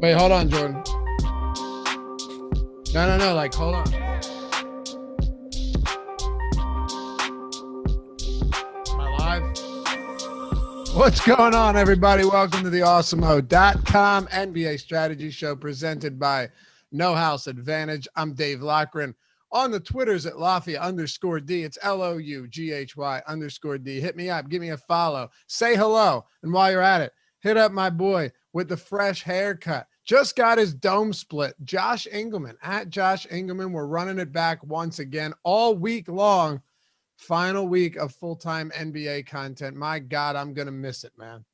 Wait, hold on, Jordan. No. Like, hold on. Am I live? What's going on, everybody? Welcome to the Awesemo.com NBA Strategy Show presented by No House Advantage. I'm Dave Lochran. On the Twitters at Lafia_D. It's LOUGHY_D. Hit me up. Give me a follow. Say hello. And while you're at it, hit up my boy with the fresh haircut. Just got his dome split. Josh Engelman at Josh Engelman. We're running it back once again all week long. Final week of full-time NBA content. My God, I'm going to miss it, man.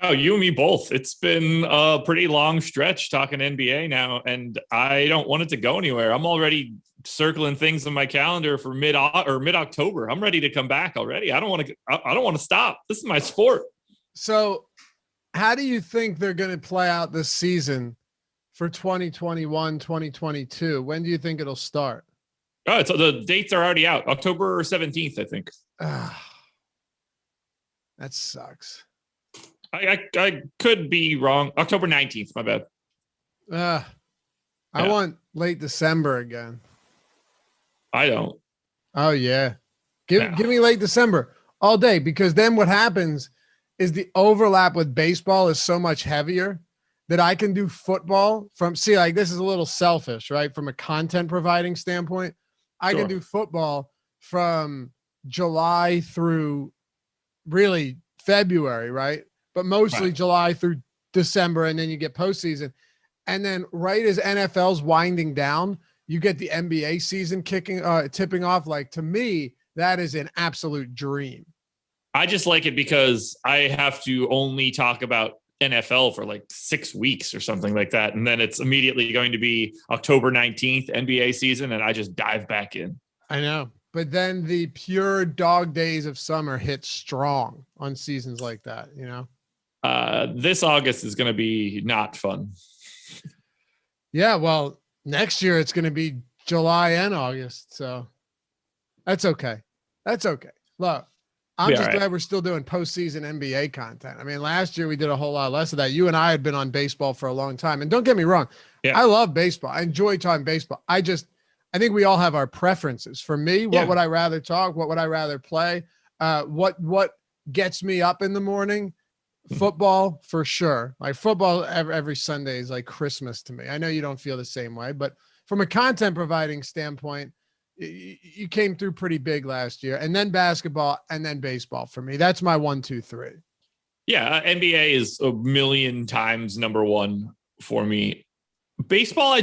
Oh, you and me both. It's been a pretty long stretch talking NBA now, and I don't want it to go anywhere. I'm already circling things in my calendar for mid-October. I'm ready to come back already. I don't want to stop. This is my sport. So how do you think they're going to play out this season for 2021, 2022? When do you think it'll start? Oh, so the dates are already out. October 17th, I think. That sucks. I could be wrong. October 19th, my bad. I want late December again. I don't. Oh, yeah. Give me late December all day, because then what happens is the overlap with baseball is so much heavier that I can do football from, like this is a little selfish, right? From a content providing standpoint, I can do football from July through really February, right? But mostly July through December, and then you get postseason. And then right as NFL's winding down, you get the NBA season tipping off. Like, to me, that is an absolute dream. I just like it because I have to only talk about NFL for like 6 weeks or something like that. And then it's immediately going to be October 19th, NBA season, and I just dive back in. I know. But then the pure dog days of summer hit strong on seasons like that, you know? This August is going to be not fun. Yeah, well, next year it's going to be July and August, so that's okay. That's okay. Look, I'm just glad we're still doing postseason NBA content. I mean, last year we did a whole lot less of that. You and I had been on baseball for a long time, and don't get me wrong, I love baseball. I enjoy talking baseball. I think we all have our preferences. For me, what would I rather talk? What would I rather play? What gets me up in the morning? Football, for sure. Like, football every Sunday is like Christmas to me. I know you don't feel the same way, but from a content providing standpoint, you came through pretty big last year. And then basketball, and then baseball for me. That's my 1, 2, 3. Yeah, NBA is a million times number one for me. Baseball, I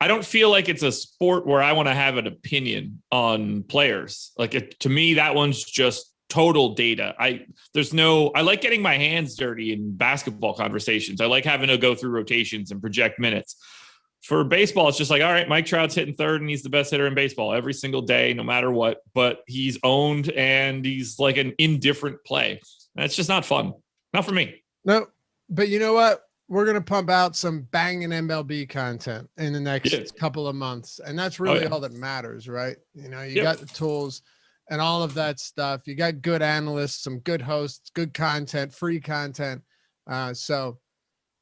don't feel like it's a sport where I want to have an opinion on players. Like, to me, that one's just total data. I like getting my hands dirty in basketball conversations. I like having to go through rotations and project minutes. For baseball, it's just like, all right, Mike Trout's hitting third and he's the best hitter in baseball every single day, no matter what, but he's owned and he's like an indifferent play. That's just not fun. Not for me. No, but you know what? We're going to pump out some banging MLB content in the next couple of months. And that's really all that matters, right? You know, you got the tools and all of that stuff. You got good analysts, some good hosts, good content, free content. So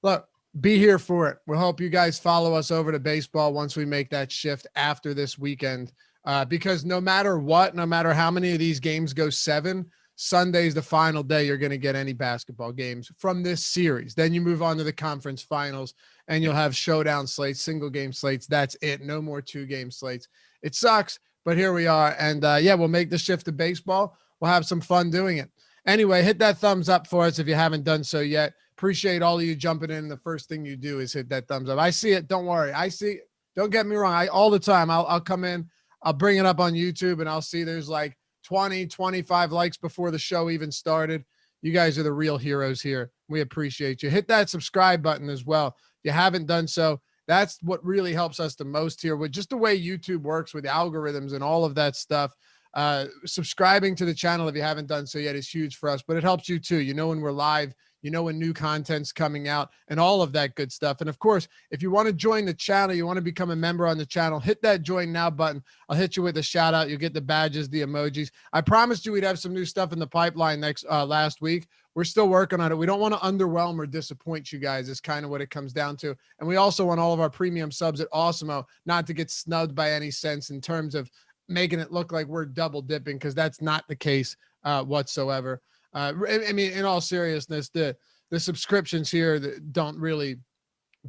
look, be here for it. We'll hope you guys follow us over to baseball once we make that shift after this weekend, because no matter what, no matter how many of these games go 7, Sunday's the final day you're going to get any basketball games from this series. Then you move on to the conference finals, and you'll have showdown slates, single game slates. That's it. No more 2-game slates. It sucks, but here we are. And we'll make the shift to baseball. We'll have some fun doing it. Anyway, hit that thumbs up for us if you haven't done so yet. Appreciate all of you jumping in. The first thing you do is hit that thumbs up. I see it. Don't worry. I see it. Don't get me wrong. All the time, I'll come in, I'll bring it up on YouTube, and I'll see there's like 20, 25 likes before the show even started. You guys are the real heroes here. We appreciate you. Hit that subscribe button as well. If you haven't done so, that's what really helps us the most here with just the way YouTube works with the algorithms and all of that stuff. Subscribing to the channel if you haven't done so yet is huge for us, but it helps you too. You know, when we're live, You know when new content's coming out and all of that good stuff. And of course, if you want to join the channel, you want to become a member on the channel, hit that join now button. I'll hit you with a shout out. You'll get the badges, the emojis. I promised you we'd have some new stuff in the pipeline last week. We're still working on it. We don't want to underwhelm or disappoint you guys is kind of what it comes down to. And we also want all of our premium subs at Awesemo not to get snubbed by any sense in terms of making it look like we're double dipping, because that's not the case whatsoever. I mean, in all seriousness, the subscriptions here that don't really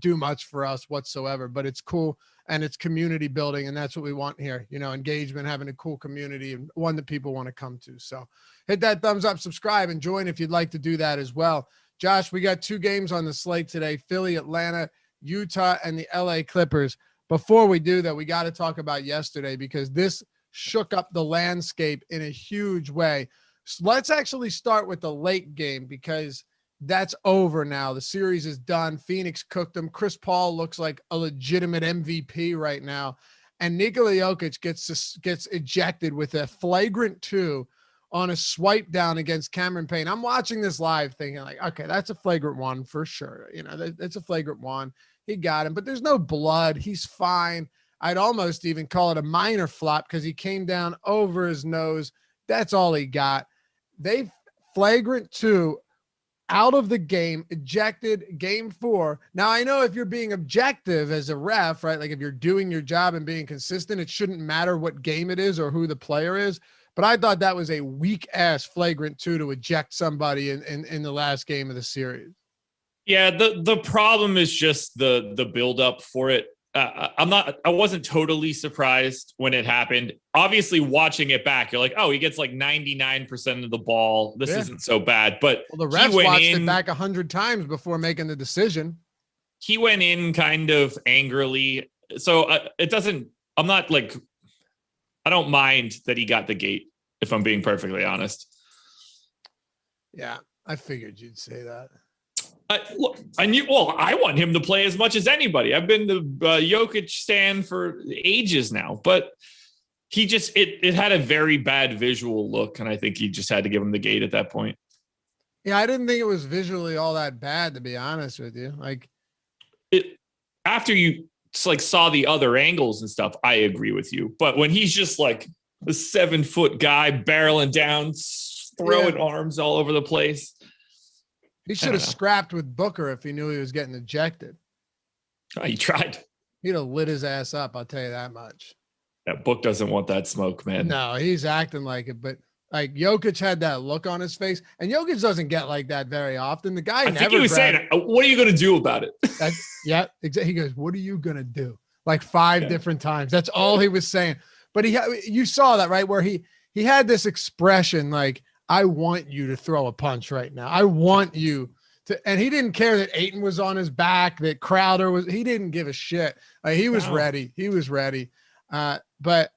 do much for us whatsoever, but it's cool and it's community building, and that's what we want here. You know, engagement, having a cool community, and one that people want to come to. So hit that thumbs up, subscribe, and join if you'd like to do that as well. Josh, we got 2 games on the slate today: Philly, Atlanta, Utah, and the LA Clippers. Before we do that, we got to talk about yesterday, because this shook up the landscape in a huge way. So let's actually start with the late game, because that's over now. The series is done. Phoenix cooked them. Chris Paul looks like a legitimate MVP right now. And Nikola Jokic gets ejected with a flagrant 2 on a swipe down against Cameron Payne. I'm watching this live thinking like, okay, that's a flagrant 1 for sure. You know, that's a flagrant 1. He got him, but there's no blood. He's fine. I'd almost even call it a minor flop, because he came down over his nose. That's all he got. They flagrant 2 out of the game, ejected game 4. Now, I know if you're being objective as a ref, right? Like if you're doing your job and being consistent, it shouldn't matter what game it is or who the player is. But I thought that was a weak ass flagrant 2 to eject somebody in the last game of the series. Yeah. The problem is just the buildup for it. I wasn't totally surprised when it happened. Obviously, watching it back, you're like, oh, he gets like 99% of the ball. This isn't so bad. But the refs watched it back 100 times before making the decision. He went in kind of angrily. So it doesn't, I'm not like, I don't mind that he got the gate, if I'm being perfectly honest. Yeah, I figured you'd say that. Look, I want him to play as much as anybody. I've been the Jokic stan for ages now, but he just, it had a very bad visual look, and I think he just had to give him the gate at that point. Yeah, I didn't think it was visually all that bad, to be honest with you. Like, after you like saw the other angles and stuff, I agree with you. But when he's just like a 7-foot guy barreling down, throwing arms all over the place. He should have scrapped with Booker if he knew he was getting ejected. He tried. He'd have lit his ass up, I'll tell you that much. That Book doesn't want that smoke, man. No, he's acting like it, but like Jokic had that look on his face, and Jokic doesn't get like that very often. The guy I think he was saying, what are you going to do about it? Yeah, exactly. He goes, what are you going to do? Like 5 different times. That's all he was saying. But you saw that, right? Where he had this expression like, I want you to throw a punch right now. I want you to, and he didn't care that Ayton was on his back, that Crowder was, he didn't give a shit. Like, he was ready. He was ready. But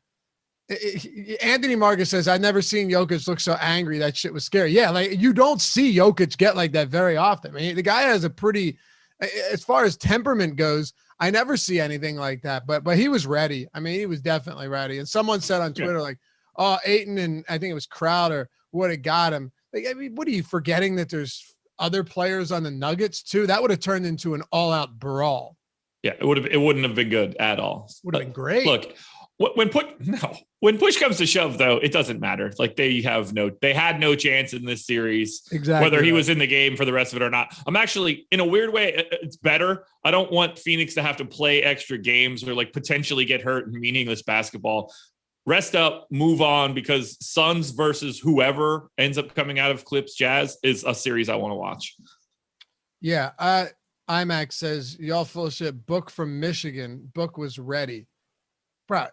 Anthony Marcus says, I've never seen Jokic look so angry. That shit was scary. Yeah. Like, you don't see Jokic get like that very often. I mean, the guy has a pretty, as far as temperament goes, I never see anything like that, but he was ready. I mean, he was definitely ready. And someone said on Twitter, like, oh, Ayton and I think it was Crowder would have got him. Like, I mean, what are you forgetting that there's other players on the Nuggets too? That would have turned into an all-out brawl. Yeah, it wouldn't have been good at all. Would have been great. Look, when push comes to shove, though, it doesn't matter. Like, they had no chance in this series. Exactly. Whether he was in the game for the rest of it or not. I'm actually, in a weird way, it's better. I don't want Phoenix to have to play extra games or like potentially get hurt in meaningless basketball. Rest up, move on, because Suns versus whoever ends up coming out of Clips Jazz is a series I want to watch. Yeah. IMAX says, y'all full of shit. Book from Michigan. Book was ready. Bro,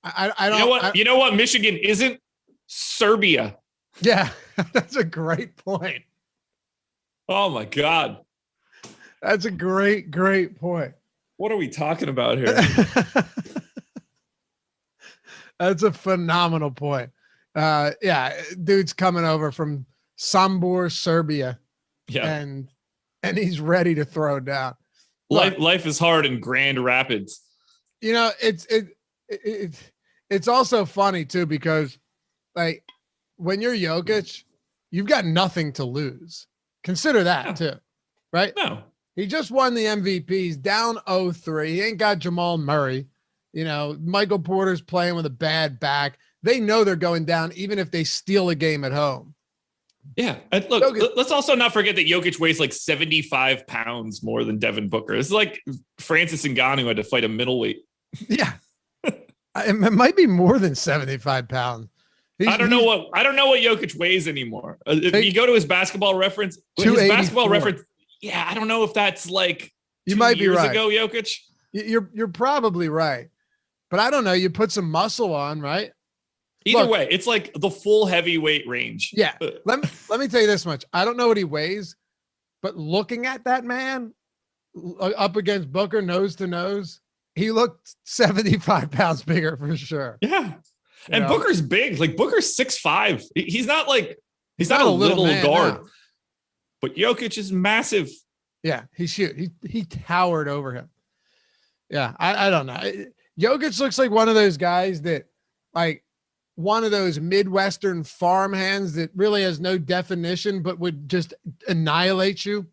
I don't. You know what? Michigan isn't Serbia. Yeah, that's a great point. Oh my God. That's a great point. What are we talking about here? That's a phenomenal point. Yeah, dude's coming over from Sombor, Serbia. Yeah. And he's ready to throw down. Life is hard in Grand Rapids. You know, it's also funny too, because like when you're Jokic, you've got nothing to lose. Consider that too, right? No. He just won the MVP. He's down 0-3. He ain't got Jamal Murray. Michael Porter's playing with a bad back. They know they're going down even if they steal a game at home. Yeah. Look, let's also not forget that Jokic weighs like 75 pounds more than Devin Booker. It's like Francis Ngannou had to fight a middleweight. Yeah. It might be more than 75 pounds. I don't know what Jokic weighs anymore. If you go to his basketball reference, yeah, I don't know if that's like you might be right. Ago, Jokic. You're probably right, but I don't know. You put some muscle on, right? Either way, it's like the full heavyweight range. Yeah. Let me tell you this much. I don't know what he weighs, but looking at that man up against Booker nose to nose, he looked 75 pounds bigger for sure. Yeah. And Booker's big. Like Booker's 6'5". He's not a little guard. No. But Jokic is massive. Yeah, he towered over him. Yeah, I don't know. Jokic looks like one of those guys that, like, one of those Midwestern farmhands that really has no definition, but would just annihilate you.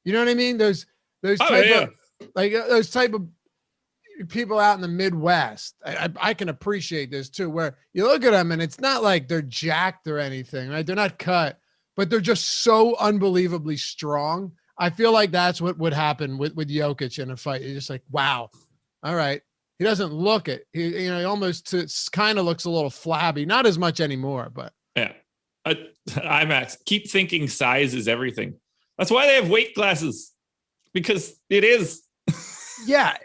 You know what I mean? Those type of people out in the Midwest. I can appreciate this too, where you look at them and it's not like they're jacked or anything, right? They're not cut, but they're just so unbelievably strong. I feel like that's what would happen with Jokic in a fight. You're just like, wow, all right. He doesn't look it. He almost kind of looks a little flabby. Not as much anymore, but yeah. IMAX, keep thinking size is everything. That's why they have weight classes, because it is. Yeah,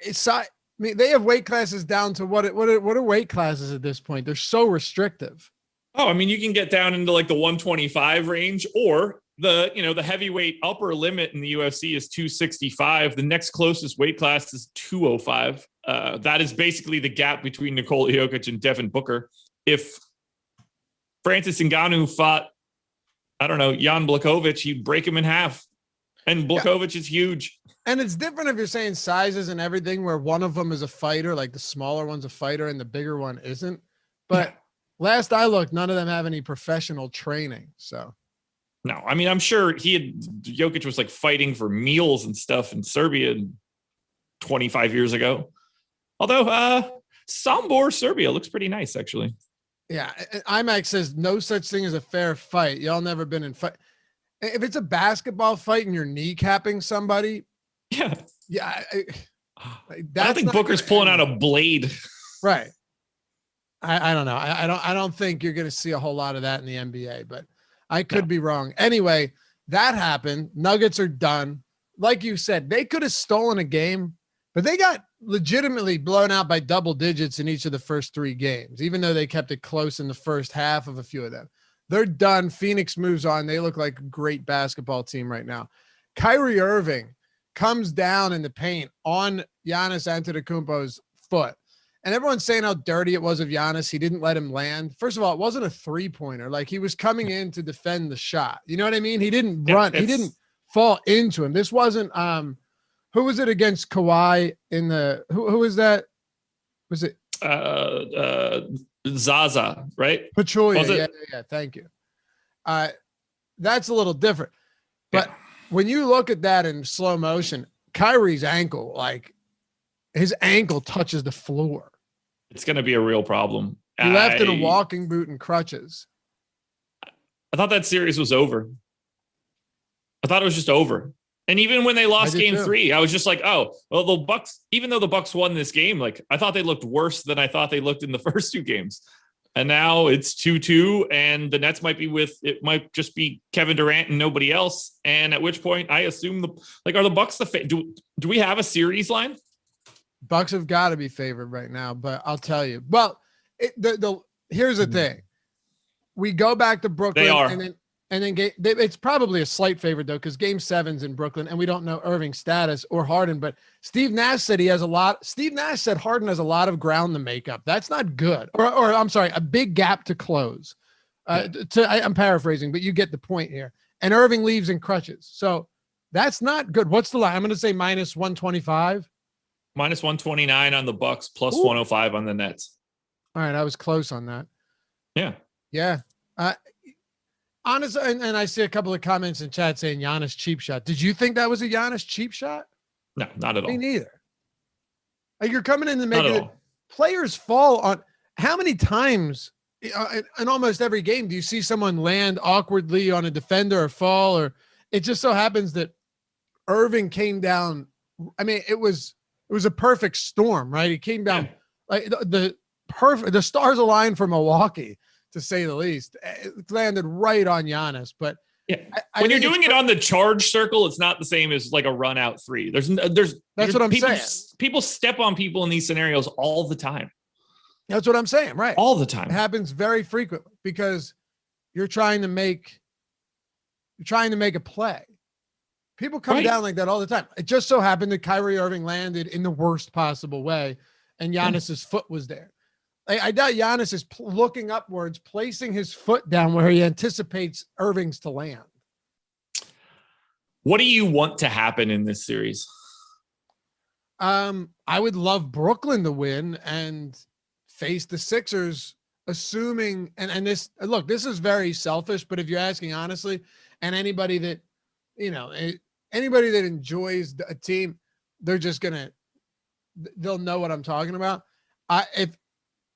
they have weight classes down to what are weight classes at this point? They're so restrictive. Oh, I mean, you can get down into like the 125 range, or the heavyweight upper limit in the UFC is 265. The next closest weight class is 205. That is basically the gap between Nikola Jokic and Devin Booker. If Francis Ngannou fought, I don't know, Jan Blachowicz, he'd break him in half. And Blachowicz is huge. And it's different if you're saying sizes and everything, where one of them is a fighter, like the smaller one's a fighter and the bigger one isn't. But last I looked, none of them have any professional training. So no, I mean, I'm sure Jokic was like fighting for meals and stuff in Serbia 25 years ago. Although Sombor, Serbia looks pretty nice, actually. Yeah. IMAX says no such thing as a fair fight. Y'all never been in fight. If it's a basketball fight and you're kneecapping somebody. Yeah. Yeah. I don't think Booker's pulling out a blade. Right. I don't know. I don't think you're going to see a whole lot of that in the NBA, but I could be wrong. Anyway, that happened. Nuggets are done. Like you said, they could have stolen a game, but they got legitimately blown out by double digits in each of the first 3 games, even though they kept it close in the first half of a few of them. They're done. Phoenix moves on. They look like a great basketball team right now. Kyrie Irving comes down in the paint on Giannis Antetokounmpo's foot. And everyone's saying how dirty it was of Giannis. He didn't let him land. First of all, it wasn't a 3-pointer. Like, he was coming in to defend the shot. You know what I mean? He didn't run. He didn't fall into him. This wasn't who was it against Kawhi in the who was that? Was it Zaza, right? Pachulia. Yeah. Thank you. That's a little different. But when you look at that in slow motion, Kyrie's ankle, like his ankle touches the floor. It's going to be a real problem. He left in a walking boot and crutches. I thought that series was over. I thought it was just over. And even when they lost game 3, I was just like, oh, well, the Bucks, even though the Bucks won this game, like, I thought they looked worse than I thought they looked in the first 2 games. And now it's 2-2, and the Nets might just be Kevin Durant and nobody else. And at which point I assume are the Bucks do we have a series line? Bucks have got to be favored right now, but I'll tell you. Well, here's the thing. We go back to Brooklyn. They are. And then it's probably a slight favorite, though, because game 7's in Brooklyn, and we don't know Irving's status or Harden. But Steve Nash said Steve Nash said Harden has a lot of ground to make up. That's not good. Or I'm sorry, a big gap to close. I'm paraphrasing, but you get the point here. And Irving leaves in crutches. So that's not good. What's the line? I'm going to say minus 125. Minus 129 on the Bucks, plus 105 on the Nets. All right, I was close on that. Yeah. Yeah. Honestly, and I see a couple of comments in chat saying Giannis cheap shot. Did you think that was a Giannis cheap shot? No, not at all. Me neither. Like, you're coming in to make it. All. Players fall on. How many times in almost every game do you see someone land awkwardly on a defender or fall? Or it just so happens that Irving came down. I mean, it was a perfect storm, right? He came down like the stars aligned for Milwaukee, to say the least. It landed right on Giannis, but when you're doing it on the charge circle, it's not the same as like a run out three. That's what I'm saying. People step on people in these scenarios all the time. That's what I'm saying, right? All the time. It happens very frequently because you're trying to make a play. People come down like that all the time. It just so happened that Kyrie Irving landed in the worst possible way, and Giannis's foot was there. I doubt Giannis is looking upwards, placing his foot down where he anticipates Irving's to land. What do you want to happen in this series? I would love Brooklyn to win and face the Sixers, assuming, and this is very selfish, but if you're asking honestly, and anybody that enjoys a team, they'll know what I'm talking about.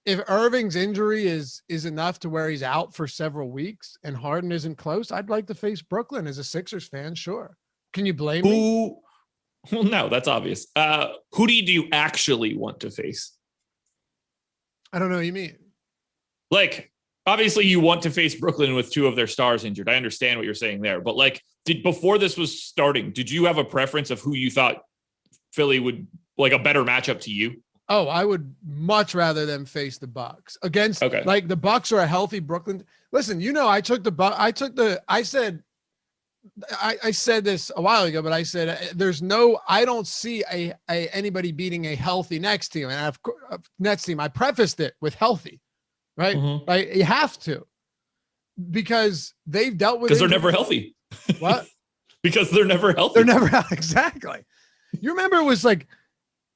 If Irving's injury is enough to where he's out for several weeks and Harden isn't close, I'd like to face Brooklyn as a Sixers fan. Sure. Can you blame me? Well, no, that's obvious. Who do you actually want to face? I don't know what you mean. Like, obviously you want to face Brooklyn with two of their stars injured. I understand what you're saying there, but like, before this was starting, did you have a preference of who you thought Philly would like a better matchup to you? Oh, I would much rather them face the Bucks against like the Bucks are a healthy Brooklyn. Listen, I said this a while ago, but I said I don't see anybody beating a healthy Nets team. And Nets team, I prefaced it with healthy, right? Mm-hmm. Right? You have to, because they've dealt with, because they're never healthy. What? Because they're never healthy. They're never exactly. You remember it was like,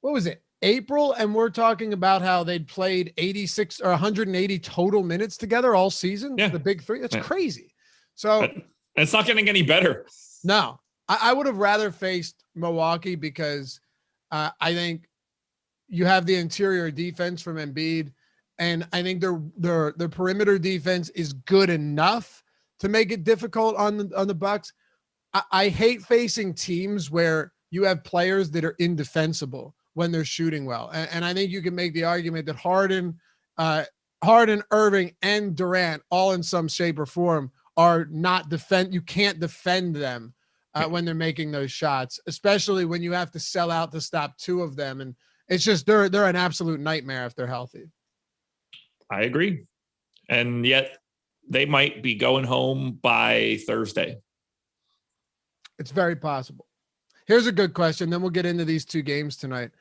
what was it? April, and we're talking about how they'd played 86 or 180 total minutes together all season. Yeah. The big three. That's crazy. So it's not getting any better. No, I would have rather faced Milwaukee because I think you have the interior defense from Embiid, and I think their perimeter defense is good enough to make it difficult on the Bucks. I hate facing teams where you have players that are indefensible when they're shooting well. And I think you can make the argument that Harden, Irving, and Durant, all in some shape or form, are not you can't defend them when they're making those shots, especially when you have to sell out to stop two of them. And it's just, they're an absolute nightmare if they're healthy. I agree. And yet they might be going home by Thursday. It's very possible. Here's a good question. Then we'll get into these two games tonight.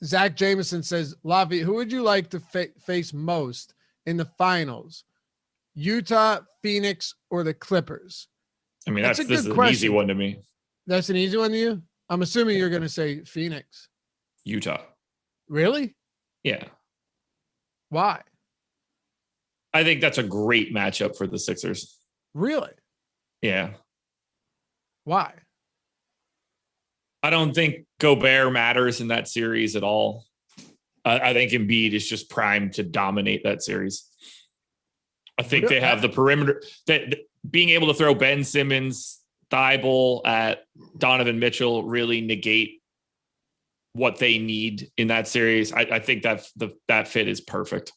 Zach Jameson says, Lavi, who would you like to face most in the finals? Utah, Phoenix, or the Clippers? I mean, this is an easy one to me. That's an easy one to you? I'm assuming you're going to say Phoenix. Utah. Really? Yeah. Why? I think that's a great matchup for the Sixers. Really? Yeah. Why? I don't think Gobert matters in that series at all. I think Embiid is just primed to dominate that series. I think they have the perimeter that being able to throw Ben Simmons, Thibault at Donovan Mitchell really negate what they need in that series. I think that fit is perfect.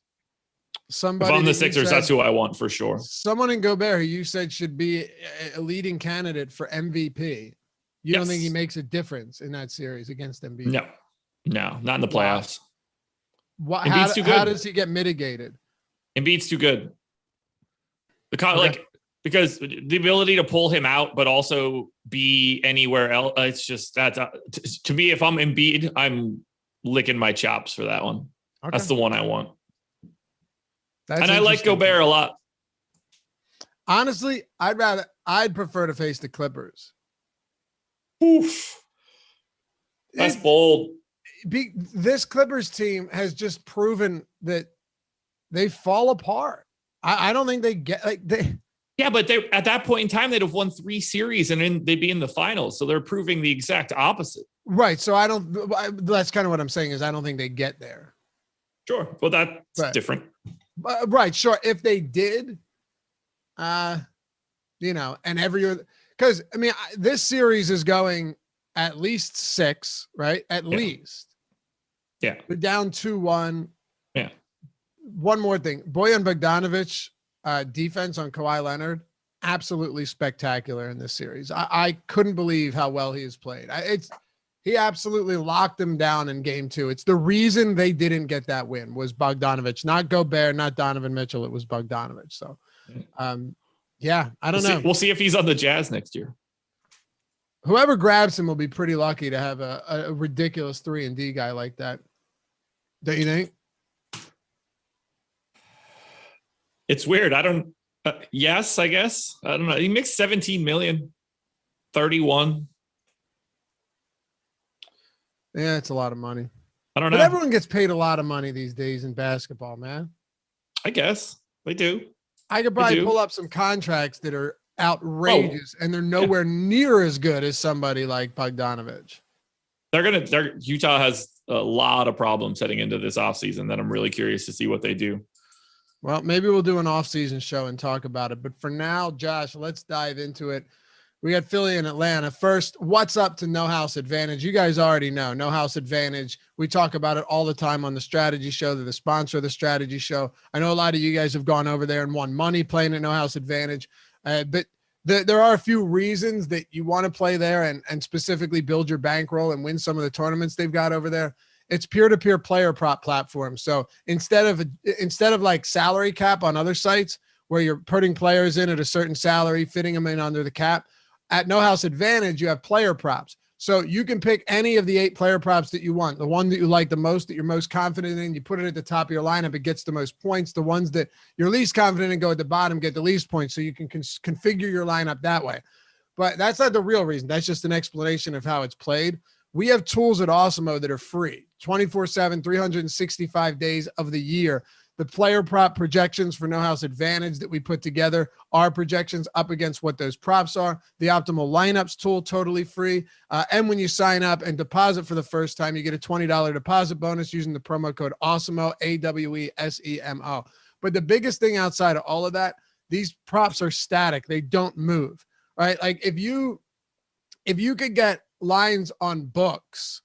If I'm the Sixers, that's who I want for sure. Someone in Gobert who you said should be a leading candidate for MVP. You don't think he makes a difference in that series against Embiid? No, not in the playoffs. Embiid's too good. How does he get mitigated? Embiid's too good. Because the ability to pull him out, but also be anywhere else. It's just to me, if I'm Embiid, I'm licking my chops for that one. Okay. That's the one I want. And I like Gobert a lot. Honestly, I'd prefer to face the Clippers. Oof. That's bold. This Clippers team has just proven that they fall apart. I don't think they get Yeah, but they at that point in time, they'd have won 3 series and then they'd be in the finals. So they're proving the exact opposite. Right. So that's kind of what I'm saying is I don't think they get there. Sure. Well, that's different. Right. Sure. If they did, and every year, because I mean, this series is going at least 6, right? At least. Yeah. We're down 2-1. Yeah. One more thing. Bojan Bogdanovic, defense on Kawhi Leonard, absolutely spectacular in this series. I couldn't believe how well he has played. He absolutely locked them down in game 2. It's the reason they didn't get that win was Bogdanovic, not Gobert, not Donovan Mitchell. It was Bogdanovic. So, yeah, I don't know. We'll see if he's on the Jazz next year. Whoever grabs him will be pretty lucky to have a ridiculous 3-and-D guy like that. Don't you think? It's weird. I don't. Yes, I guess. I don't know. He makes 17 million, 31. Yeah, it's a lot of money. I don't know. But everyone gets paid a lot of money these days in basketball, man. I guess they do. I could probably pull up some contracts that are outrageous, and they're nowhere near as good as somebody like Bogdanovic. Utah has a lot of problems heading into this offseason that I'm really curious to see what they do. Well, maybe we'll do an off-season show and talk about it. But for now, Josh, let's dive into it. We got Philly and Atlanta. First, what's up to No House Advantage? You guys already know No House Advantage. We talk about it all the time on the Strategy Show. They're the sponsor of the Strategy Show. I know a lot of you guys have gone over there and won money playing at No House Advantage. But there are a few reasons that you want to play there and specifically build your bankroll and win some of the tournaments they've got over there. It's peer-to-peer player prop platform. So instead of like salary cap on other sites where you're putting players in at a certain salary, fitting them in under the cap, at No House Advantage, you have player props. So you can pick any of the 8 player props that you want. The one that you like the most, that you're most confident in, you put it at the top of your lineup, it gets the most points. The ones that you're least confident in go at the bottom, get the least points. So you can configure your lineup that way. But that's not the real reason. That's just an explanation of how it's played. We have tools at Awesemo that are free, 24/7, 365 days of the year. The player prop projections for No House Advantage that we put together are projections up against what those props are. The optimal lineups tool, totally free. And when you sign up and deposit for the first time, you get a $20 deposit bonus using the promo code AWESEMO, AWESEMO. But the biggest thing outside of all of that, these props are static. They don't move, right? Like if you could get lines on books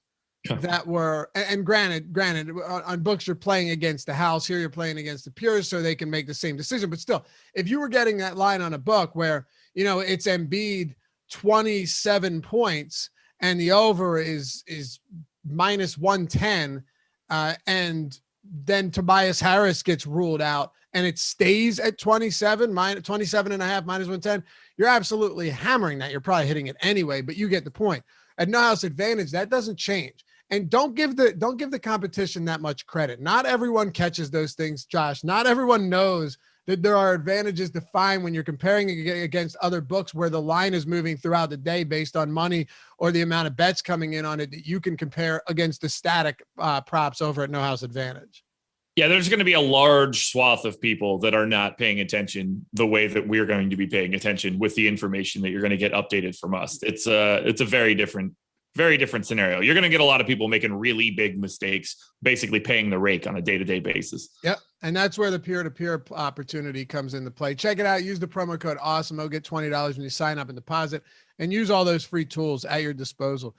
that were, and granted on books, you're playing against the house. Here you're playing against the purists, so they can make the same decision. But still, if you were getting that line on a book where, it's Embiid 27 points and the over is minus 110, and then Tobias Harris gets ruled out and it stays at 27 and a half, minus 110, you're absolutely hammering that. You're probably hitting it anyway, but you get the point. At No House Advantage, that doesn't change. And don't give the competition that much credit. Not everyone catches those things, Josh. Not everyone knows that there are advantages to find when you're comparing against other books where the line is moving throughout the day based on money or the amount of bets coming in on it, that you can compare against the static props over at No House Advantage. Yeah, there's going to be a large swath of people that are not paying attention the way that we're going to be paying attention with the information that you're going to get updated from us. It's a very different scenario. You're going to get a lot of people making really big mistakes, basically paying the rake on a day-to-day basis. Yep. And that's where the peer-to-peer opportunity comes into play. Check it out. Use the promo code AWESEMO. Get $20 when you sign up and deposit, and use all those free tools at your disposal.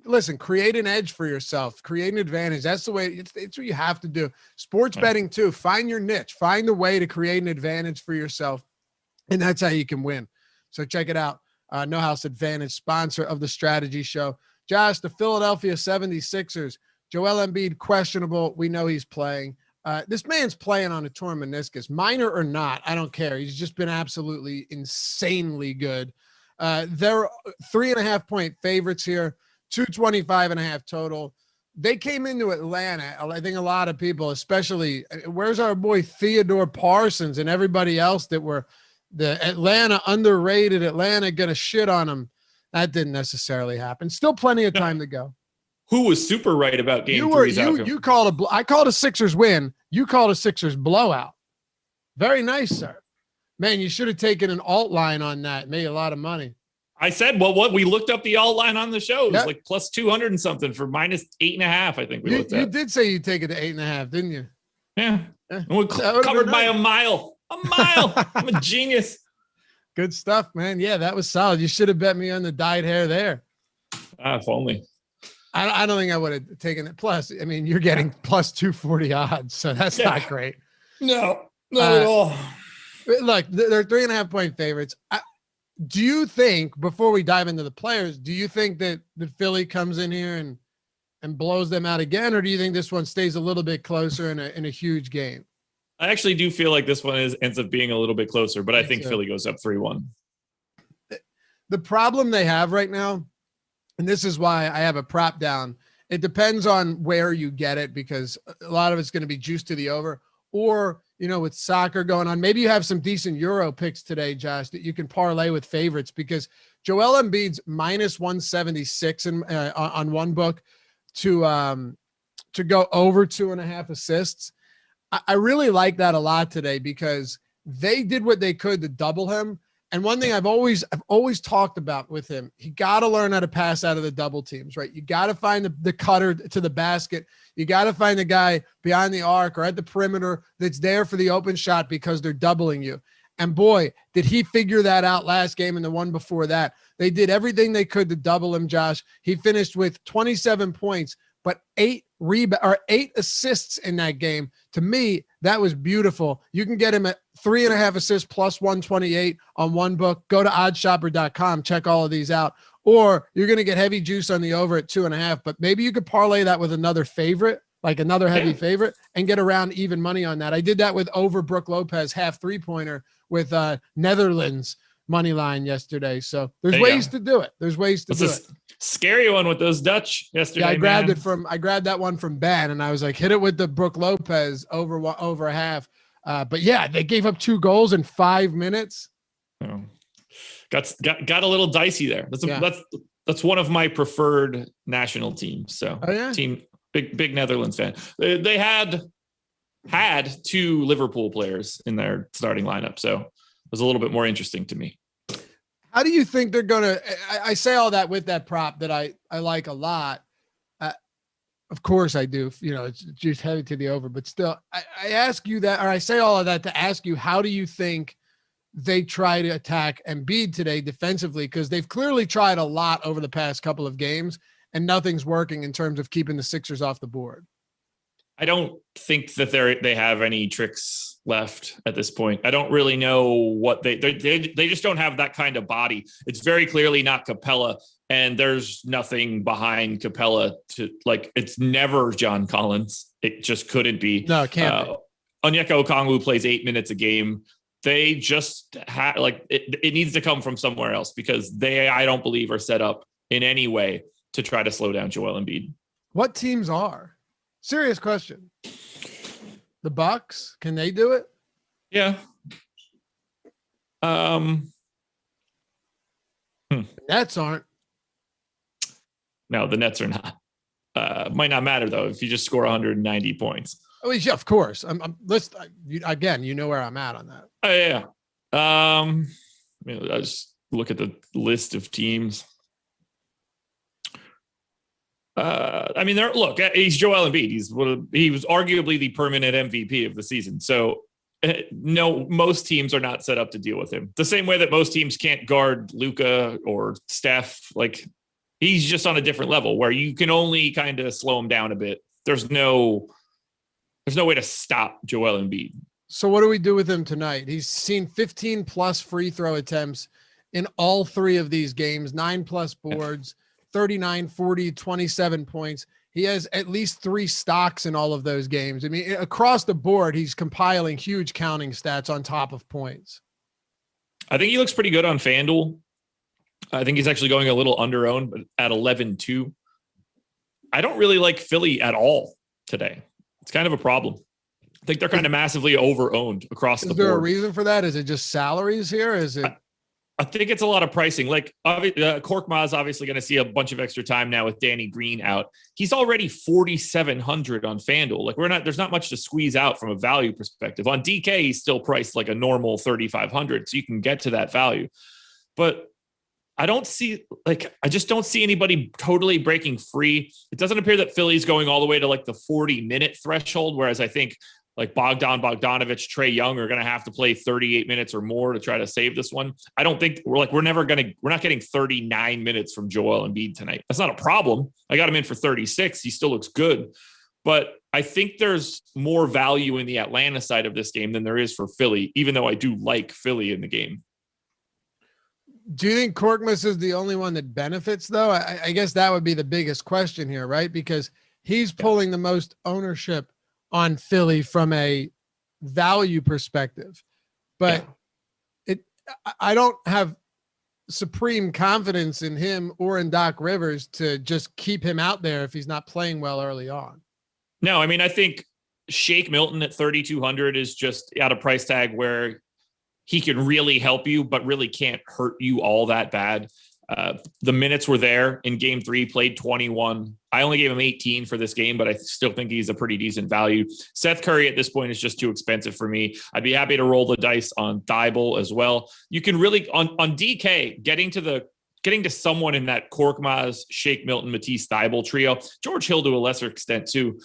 Listen, create an edge for yourself, create an advantage. That's the way it's what you have to do. Sports betting too. Find your niche, find a way to create an advantage for yourself. And that's how you can win. So check it out. No House Advantage, sponsor of the Strategy Show. Josh, the Philadelphia 76ers, Joel Embiid, questionable. We know he's playing. This man's playing on a torn meniscus, minor or not. I don't care. He's just been absolutely insanely good. They're 3.5-point favorites here. 225.5 total. They came into Atlanta. I think a lot of people, especially, where's our boy Theodore Parsons and everybody else that were the Atlanta underrated Atlanta going to shit on them. That didn't necessarily happen. Still plenty of time to go. Who was super right about game 3's outcome? You called I called a Sixers win. You called a Sixers blowout. Very nice, sir. Man, you should have taken an alt line on that. Made a lot of money. I said, well, what we looked up the alt line on the show. It was like plus 200 and something for minus 8.5. I think we looked at. You did say you'd take it to 8.5, didn't you? Yeah. We covered by a mile. A mile. I'm a genius. Good stuff, man. Yeah, that was solid. You should have bet me on the dyed hair there. If only. I don't think I would have taken it. Plus, I mean, you're getting plus 240 odds, so that's not great. No, not at all. Look, they're 3.5-point favorites. Do you think, before we dive into the players, do you think that Philly comes in here and blows them out again, or do you think this one stays a little bit closer in a huge game? I actually do feel like this one ends up being a little bit closer, but I think Philly goes up 3-1. The problem they have right now, and this is why I have a prop down, it depends on where you get it, because a lot of it's going to be juiced to the over, or, you know, with soccer going on, maybe you have some decent Euro picks today, Josh, that you can parlay with favorites, because Joel Embiid's minus 176 on one book to go over 2.5 assists. I really like that a lot today, because they did what they could to double him. And one thing I've always talked about with him, he got to learn how to pass out of the double teams, right? You got to find the cutter to the basket. You got to find the guy behind the arc or at the perimeter that's there for the open shot because they're doubling you. And boy, did he figure that out last game and the one before that. They did everything they could to double him, Josh. He finished with 27 points, but 8 assists in that game. To me, that was beautiful. You can get him at 3.5 assists plus 128 on one book. Go to oddshopper.com. Check all of these out. Or you're going to get heavy juice on the over at 2.5, but maybe you could parlay that with another favorite, like another heavy favorite, and get around even money on that. I did that with over Brook Lopez, half 3-pointer with Netherlands money line yesterday. So there's ways to do it. There's ways to do it. Scary one with those Dutch yesterday. Yeah, I grabbed that one from Ben, and I was like, hit it with the Brook Lopez over a half. But yeah, they gave up 2 goals in 5 minutes. Oh. Got a little dicey there. That's one of my preferred national teams. So big Netherlands fan. They had 2 Liverpool players in their starting lineup, so it was a little bit more interesting to me. How do you think they're going to – I say all that with that prop that I like a lot. Of course I do. You know, it's just heavy to the over. But still, I ask you that – or I say all of that to ask you, how do you think they try to attack Embiid today defensively? Because they've clearly tried a lot over the past couple of games, and nothing's working in terms of keeping the Sixers off the board. I don't think that they have any tricks left at this point. I don't really know what they just don't have that kind of body. It's very clearly not Capella, and there's nothing behind Capella to like. It's never John Collins. It just couldn't be. No, it can't be. Onyeka Okongwu plays 8 minutes a game. They just have it needs to come from somewhere else, because I don't believe are set up in any way to try to slow down Joel Embiid. What teams are? Serious question. The Bucks, can they do it? Yeah. Nets aren't. No, the Nets are not. Might not matter though if you just score 190 points. Oh, yeah, of course. Again, you know where I'm at on that. Oh yeah. I just look at the list of teams. He's Joel Embiid. He was arguably the permanent MVP of the season. So no, most teams are not set up to deal with him. The same way that most teams can't guard Luka or Steph. Like, he's just on a different level where you can only kind of slow him down a bit. There's no way to stop Joel Embiid. So what do we do with him tonight? He's seen 15 plus free throw attempts in all 3 of these games, 9 plus boards. 39, 40, 27 points. He has at least 3 stocks in all of those games. I mean, across the board, he's compiling huge counting stats on top of points. I think he looks pretty good on FanDuel. I think he's actually going a little under-owned, but at 11-2. I don't really like Philly at all today. It's kind of a problem. I think they're kind of massively over-owned across the board. Is there a reason for that? Is it just salaries here? Is it? I think it's a lot of pricing. Like Korkmaz is obviously going to see a bunch of extra time now with Danny Green out. He's already 4,700 on FanDuel. Like there's not much to squeeze out from a value perspective. On DK, he's still priced like a normal 3,500, so you can get to that value. But I just don't see anybody totally breaking free. It doesn't appear that Philly's going all the way to like the 40-minute threshold, whereas I think like Bogdanovich, Trae Young are going to have to play 38 minutes or more to try to save this one. I don't think we're not getting 39 minutes from Joel Embiid tonight. That's not a problem. I got him in for 36. He still looks good. But I think there's more value in the Atlanta side of this game than there is for Philly, even though I do like Philly in the game. Do you think Korkmaz is the only one that benefits, though? I guess that would be the biggest question here, right? Because he's pulling the most ownership on Philly from a value perspective. But I don't have supreme confidence in him or in Doc Rivers to just keep him out there if he's not playing well early on. No, I mean, I think Shake Milton at 3,200 is just at a price tag where he can really help you, but really can't hurt you all that bad. The minutes were there in game 3, played 21. I only gave him 18 for this game, but I still think he's a pretty decent value. Seth Curry at this point is just too expensive for me. I'd be happy to roll the dice on Thibault as well. You can really on DK getting to someone in that Korkmaz, Shake Milton, Matisse Thibault trio. George Hill to a lesser extent too.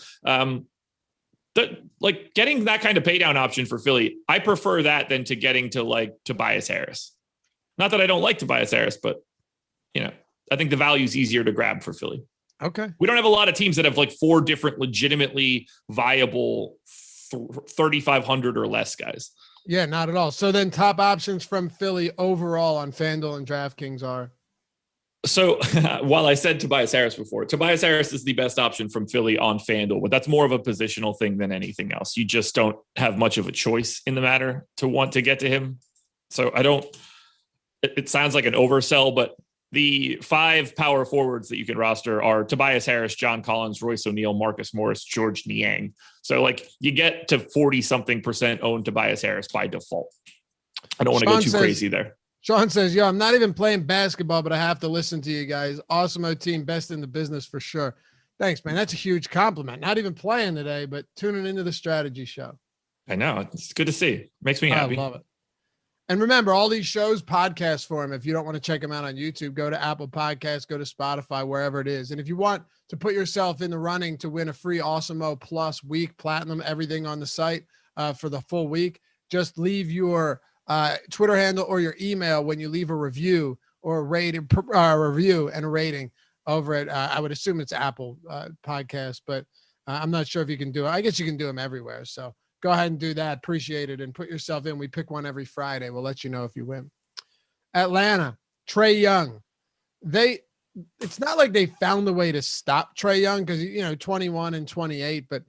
Getting that kind of pay down option for Philly, I prefer that than to getting to like Tobias Harris. Not that I don't like Tobias Harris, but I think the value is easier to grab for Philly. Okay. We don't have a lot of teams that have like 4 different legitimately viable 3,500 or less guys. Yeah, not at all. So then top options from Philly overall on FanDuel and DraftKings are? So while I said Tobias Harris before, Tobias Harris is the best option from Philly on FanDuel, but that's more of a positional thing than anything else. You just don't have much of a choice in the matter to want to get to him. So it sounds like an oversell, but the 5 power forwards that you can roster are Tobias Harris, John Collins, Royce O'Neal, Marcus Morris, George Niang. So like you get to 40-something% own Tobias Harris by default. I don't want to go too crazy there. Sean says, I'm not even playing basketball, but I have to listen to you guys. Awesemo team, best in the business for sure. Thanks, man. That's a huge compliment. Not even playing today, but tuning into the strategy show. I know. It's good to see. Makes me happy. I love it. And remember, all these shows, podcast form. If you don't want to check them out on YouTube, go to Apple Podcasts, go to Spotify, wherever it is. And if you want to put yourself in the running to win a free Awesemo Plus week, platinum, everything on the site for the full week, just leave your Twitter handle or your email when you leave a review or a review and a rating over at, I would assume it's Apple Podcast, but I'm not sure if you can do it. I guess you can do them everywhere. So go ahead and do that. Appreciate it. And put yourself in. We pick one every Friday. We'll let you know if you win. Atlanta, Trae Young. It's not like they found a way to stop Trae Young because, 21 and 28, but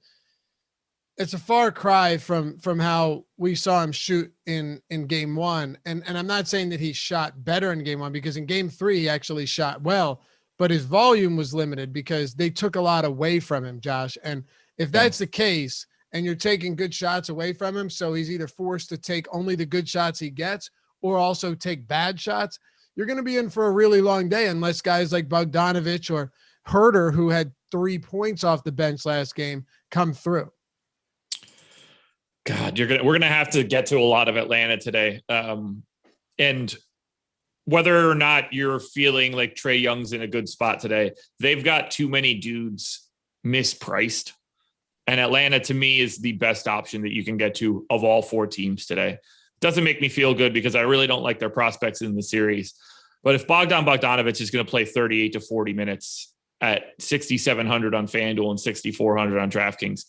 it's a far cry from how we saw him shoot in game 1. And I'm not saying that he shot better in game 1 because in game 3, he actually shot well, but his volume was limited because they took a lot away from him, Josh. And if that's the case, and you're taking good shots away from him, so he's either forced to take only the good shots he gets or also take bad shots, you're going to be in for a really long day unless guys like Bogdanovich or Herter, who had 3 points off the bench last game, come through. God, we're going to have to get to a lot of Atlanta today. And whether or not you're feeling like Trae Young's in a good spot today, they've got too many dudes mispriced. And Atlanta, to me, is the best option that you can get to of all 4 teams today. Doesn't make me feel good because I really don't like their prospects in the series. But if Bogdanovich is going to play 38 to 40 minutes at 6,700 on FanDuel and 6,400 on DraftKings,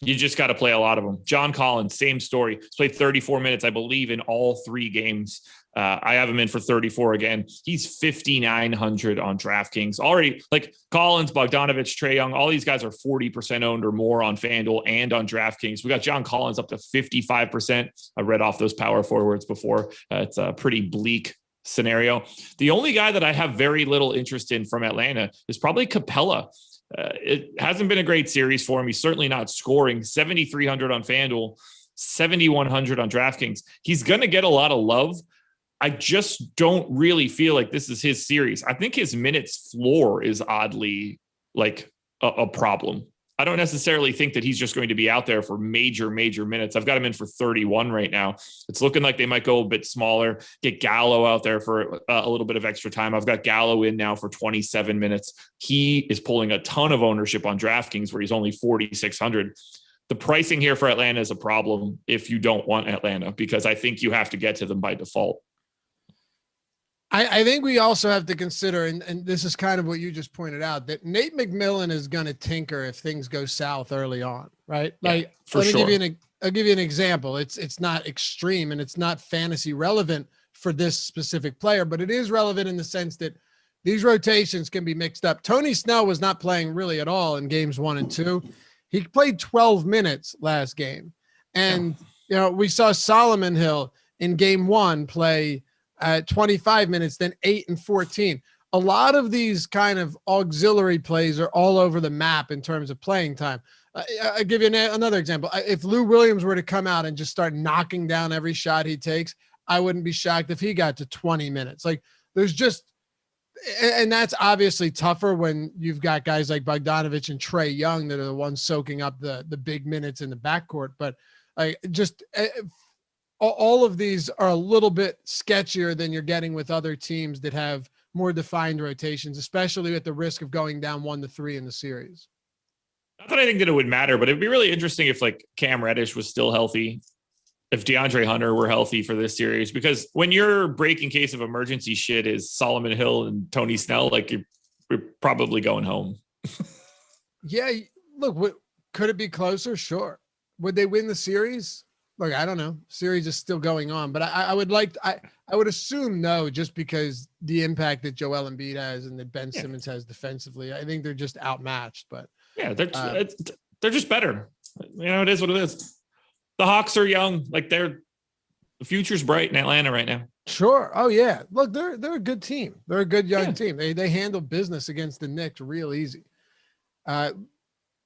you just got to play a lot of them. John Collins, same story. He's played 34 minutes, I believe, in all 3 games. I have him in for 34 again. He's 5,900 on DraftKings. Already, like Collins, Bogdanovich, Trae Young, all these guys are 40% owned or more on FanDuel and on DraftKings. We got John Collins up to 55%. I read off those power forwards before. It's a pretty bleak scenario. The only guy that I have very little interest in from Atlanta is probably Capella. It hasn't been a great series for him. He's certainly not scoring. 7,300 on FanDuel, 7,100 on DraftKings. He's going to get a lot of love, I just don't really feel like this is his series. I think his minutes floor is oddly like a problem. I don't necessarily think that he's just going to be out there for major minutes. I've got him in for 31 right now. It's looking like they might go a bit smaller, get Gallo out there for a little bit of extra time. I've got Gallo in now for 27 minutes. He is pulling a ton of ownership on DraftKings where he's only 4,600. The pricing here for Atlanta is a problem if you don't want Atlanta, because I think you have to get to them by default. I think we also have to consider, and this is kind of what you just pointed out, that Nate McMillan is going to tinker if things go south early on, right? Like, for sure. I'll give you an example. It's not extreme and it's not fantasy relevant for this specific player, but it is relevant in the sense that these rotations can be mixed up. Tony Snell was not playing really at all in games 1 and 2. He played 12 minutes last game. And, we saw Solomon Hill in game 1 play 25 minutes, then 8 and 14. A lot of these kind of auxiliary plays are all over the map in terms of playing time. I'll give you another example. If Lou Williams were to come out and just start knocking down every shot he takes, I wouldn't be shocked if he got to 20 minutes. Like, there's just, and that's obviously tougher when you've got guys like Bogdanovich and Trae Young that are the ones soaking up the big minutes in the backcourt. But all of these are a little bit sketchier than you're getting with other teams that have more defined rotations, especially at the risk of going down 1-3 in the series. Not that I think that it would matter, but it'd be really interesting if like Cam Reddish was still healthy, if DeAndre Hunter were healthy for this series, because when your breaking case of emergency shit is Solomon Hill and Tony Snell, like you're probably going home. Yeah. Look, could it be closer? Sure. Would they win the series? Look, I don't know. Series is still going on, but I would assume no, just because the impact that Joel Embiid has and that Ben Simmons has defensively. I think they're just outmatched. But yeah, they're just better. It is what it is. The Hawks are young, like the future's bright in Atlanta right now. Sure. Oh yeah. Look, they're a good team. They're a good young team. They handle business against the Knicks real easy.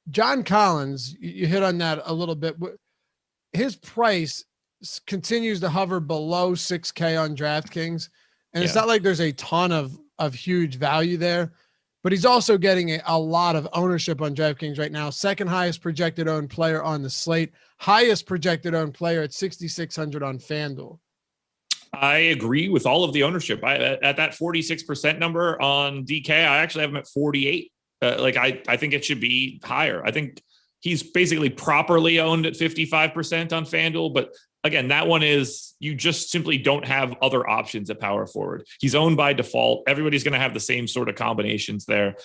John Collins, you hit on that a little bit. His price continues to hover below 6K on DraftKings. And it's not like there's a ton of huge value there, but he's also getting a lot of ownership on DraftKings right now. Second highest projected owned player on the slate, highest projected owned player at 6,600 on FanDuel. I agree with all of the ownership. At that 46% number on DK, I actually have him at 48. I think it should be higher. I think he's basically properly owned at 55% on FanDuel. But again, that one is, you just simply don't have other options at power forward. He's owned by default. Everybody's going to have the same sort of combinations there.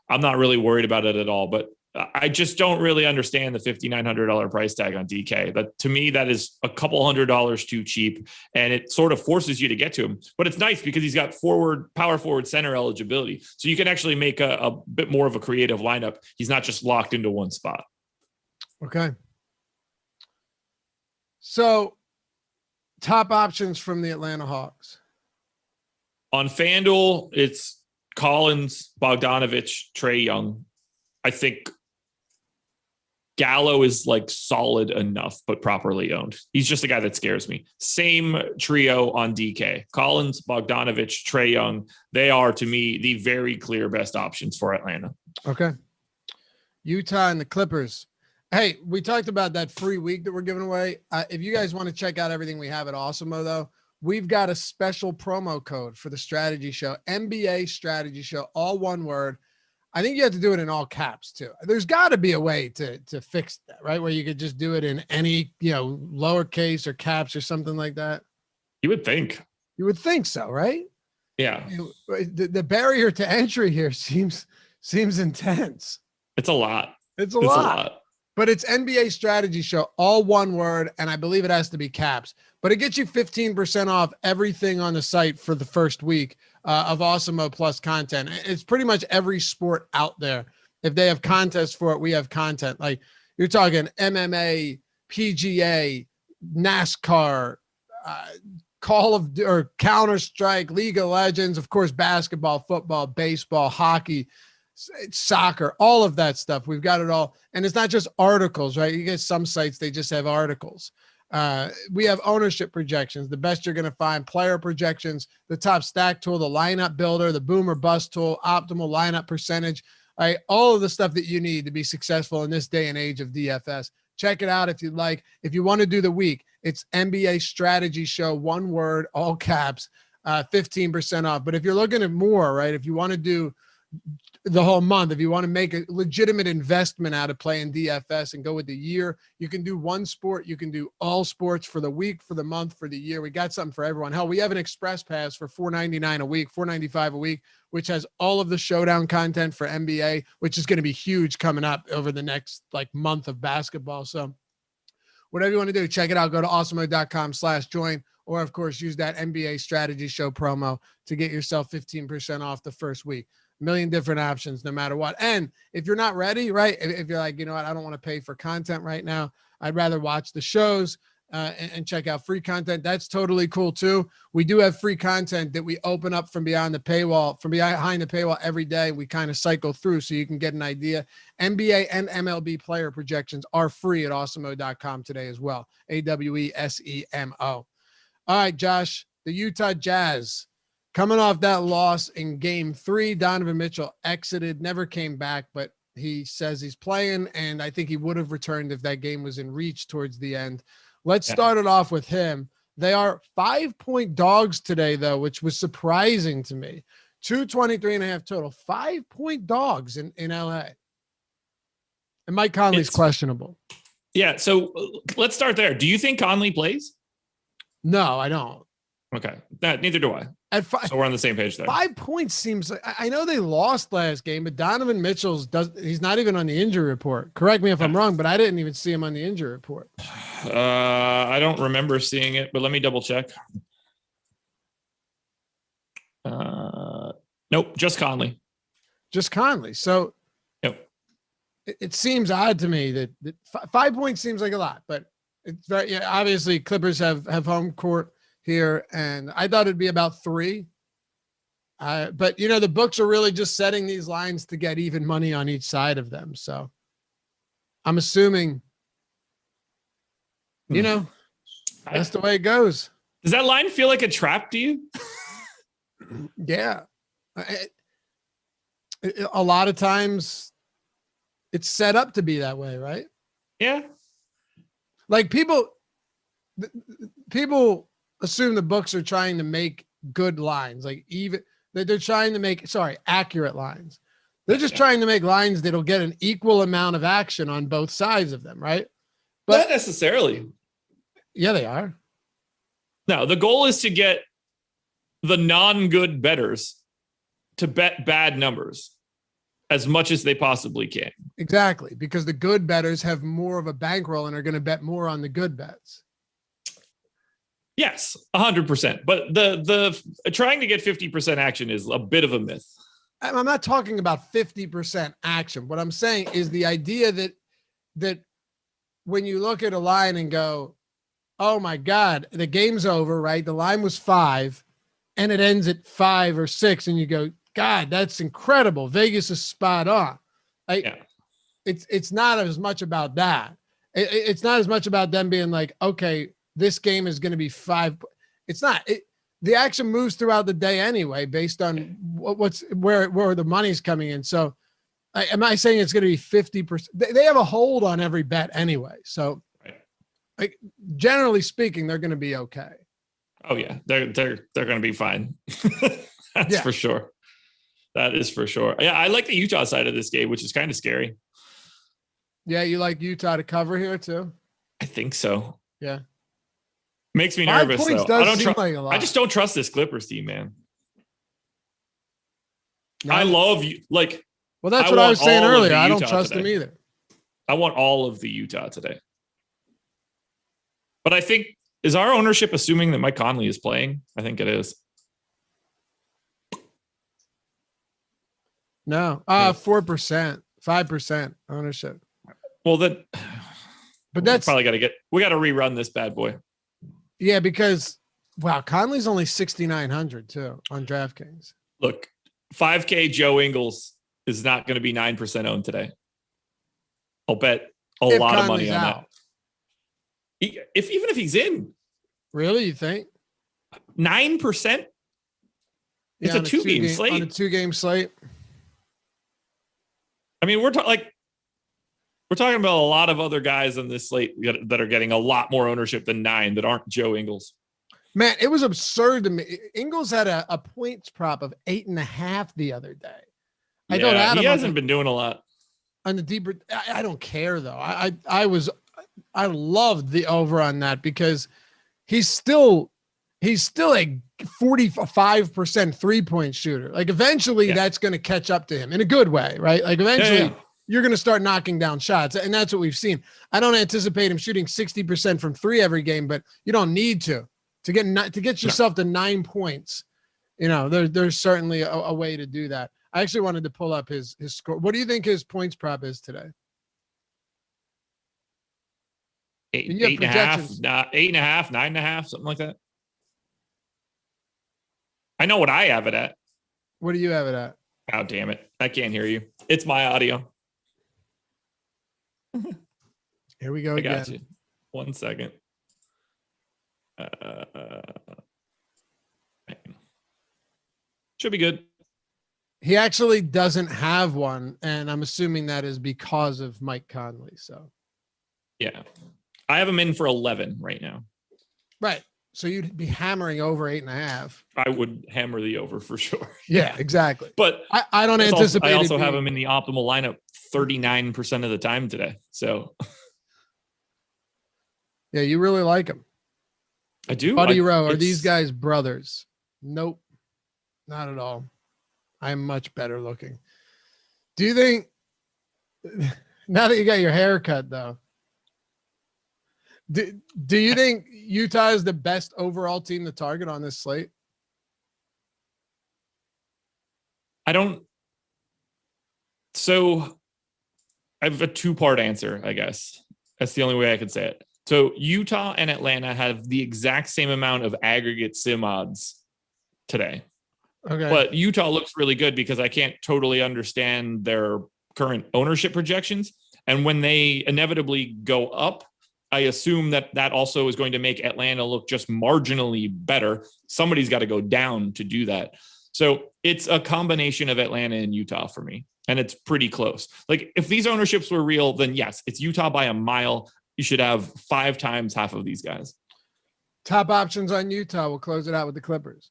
I'm not really worried about it at all, but I just don't really understand the $5,900 price tag on DK. But to me, that is a couple $100 too cheap, and it sort of forces you to get to him. But it's nice because he's got power forward center eligibility. So you can actually make a bit more of a creative lineup. He's not just locked into one spot. Okay. So top options from the Atlanta Hawks. On FanDuel, it's Collins, Bogdanovich, Trae Young. I think Gallo is like solid enough, but properly owned. He's just a guy that scares me. Same trio on DK. Collins, Bogdanovich, Trae Young. They are, to me, the very clear best options for Atlanta. Okay. Utah and the Clippers. Hey, we talked about that free week that we're giving away. If you guys want to check out everything we have at Awesemo, though, we've got a special promo code for the strategy show, NBA Strategy Show, all one word. I think you have to do it in all caps too. There's got to be a way to fix that, right? Where you could just do it in any, lowercase or caps or something like that. You would think. You would think so, right? Yeah. The barrier to entry here seems intense. It's a lot. It's a lot. But it's NBA Strategy Show, all one word, and I believe it has to be caps. But it gets you 15% off everything on the site for the first week of Awesemo Plus content. It's pretty much every sport out there. If they have contests for it, we have content. Like you're talking MMA, PGA, NASCAR, Counter-Strike, League of Legends, of course, basketball, football, baseball, hockey, soccer, all of that stuff. We've got it all. And it's not just articles, right? You get some sites, they just have articles. We have ownership projections, the best you're going to find, player projections, the top stack tool, the lineup builder, the boom or bust tool, optimal lineup percentage, right? All of the stuff that you need to be successful in this day and age of DFS. Check it out if you'd like. If you want to do the week, it's NBA Strategy Show, one word, all caps, 15% off. But if you're looking at more, right, if you want to do the whole month, if you want to make a legitimate investment out of playing DFS and go with the year, you can do one sport. You can do all sports for the week, for the month, for the year. We got something for everyone. Hell, we have an express pass for $4.99 a week, $4.95 a week, which has all of the showdown content for NBA, which is going to be huge coming up over the next month of basketball. So whatever you want to do, check it out. Go to awesemo.com/join, or of course use that NBA Strategy Show promo to get yourself 15% off the first week. Million different options, no matter what. And if you're not ready, right? If you're like, you know what, I don't want to pay for content right now, I'd rather watch the shows and check out free content. That's totally cool too. We do have free content that we open up from behind the paywall every day. We kind of cycle through so you can get an idea. NBA and MLB player projections are free at awesemo.com today as well. AWESEMO. All right, Josh, the Utah Jazz. Coming off that loss in game 3, Donovan Mitchell exited, never came back, but he says he's playing, and I think he would have returned if that game was in reach towards the end. Let's start it off with him. They are 5-point dogs today, though, which was surprising to me. 223.5 total, 5-point dogs in LA. And Mike Conley's questionable. Yeah, so let's start there. Do you think Conley plays? No, I don't. Okay, neither do I. So we're on the same page there. 5 points seems like, I know they lost last game, but Donovan Mitchell's he's not even on the injury report. Correct me if I'm wrong, but I didn't even see him on the injury report. I don't remember seeing it, but let me double check. Nope, just Conley. Just Conley. So it seems odd to me that 5 points seems like a lot, but it's very, obviously Clippers have home court here, and I thought it'd be about 3. But the books are really just setting these lines to get even money on each side of them. So I'm assuming, that's the way it goes. Does that line feel like a trap to you? Yeah. A lot of times it's set up to be that way, right? Yeah. Like people assume the books are trying to make good lines, like even that they're trying to make, accurate lines. They're just trying to make lines that'll get an equal amount of action on both sides of them, right? But not necessarily. Yeah, they are. No, the goal is to get the non-good bettors to bet bad numbers as much as they possibly can. Exactly, because the good bettors have more of a bankroll and are going to bet more on the good bets. Yes, 100%. But the trying to get 50% action is a bit of a myth. I'm not talking about 50% action. What I'm saying is the idea that when you look at a line and go, oh my God, the game's over, right? The line was 5 and it ends at 5 or 6. And you go, God, that's incredible. Vegas is spot on. It's not as much about that. It's not as much about them being like, okay, this game is going to be 5. It's not. The action moves throughout the day anyway, based on where the money's coming in. So, am I saying it's going to be 50%? They have a hold on every bet anyway. So, generally speaking, they're going to be okay. Oh yeah, they're going to be fine. That's for sure. That is for sure. Yeah, I like the Utah side of this game, which is kind of scary. Yeah, you like Utah to cover here too? I think so. Yeah. Makes me nervous, though. I just don't trust this Clippers team, man. No. I love you. Well, that's what I was saying earlier. I don't trust them either. I want all of the Utah today. But I think, is our ownership assuming that Mike Conley is playing? I think it is. No, 4%, 5% ownership. Well, but that's probably we got to rerun this bad boy. Yeah, because Conley's only 6,900 too on DraftKings. Look, 5K Joe Ingles is not going to be 9% owned today. I'll bet a lot of money on that. Even if he's in. Really, you think? 9%? It's a two-game slate. On a 2-game slate. I mean, we're talking about a lot of other guys on this slate that are getting a lot more ownership than 9 that aren't Joe Ingles. Man, it was absurd to me. Ingles had a points prop of 8.5 the other day. Yeah, I thought Adam, he hasn't been doing a lot. On the deeper, I don't care though. I loved the over on that because he's still a 45% 3-point shooter. Like eventually that's going to catch up to him in a good way, right? Like eventually you're going to start knocking down shots. And that's what we've seen. I don't anticipate him shooting 60% from 3 every game, but you don't need to get yourself to 9 points. There's certainly a way to do that. I actually wanted to pull up his score. What do you think his points prop is today? 8.5, 8.5, 9.5, something like that. I know what I have it at. What do you have it at? Oh, damn it. I can't hear you. It's my audio. Here we go I again. got you. 1 second. Should be good. He actually doesn't have one, and I'm assuming that is because of Mike Conley. So, yeah, I have him in for 11 right now. Right. So you'd be hammering over 8.5. I would hammer the over for sure. Yeah, exactly. But I don't anticipate. I also have him in the optimal lineup 39% of the time today. So, yeah, you really like him. I do. Buddy Rowe, are these guys brothers? Nope, not at all. I'm much better looking. Do you think, now that you got your haircut though, do you think Utah is the best overall team to target on this slate? So I have a 2-part answer, I guess. That's the only way I could say it. So Utah and Atlanta have the exact same amount of aggregate sim odds today. Okay. But Utah looks really good because I can't totally understand their current ownership projections. And when they inevitably go up, I assume that also is going to make Atlanta look just marginally better. Somebody's got to go down to do that. So it's a combination of Atlanta and Utah for me. And it's pretty close. Like if these ownerships were real, then yes, it's Utah by a mile. You should have 5 times half of these guys. Top options on Utah. We'll close it out with the Clippers.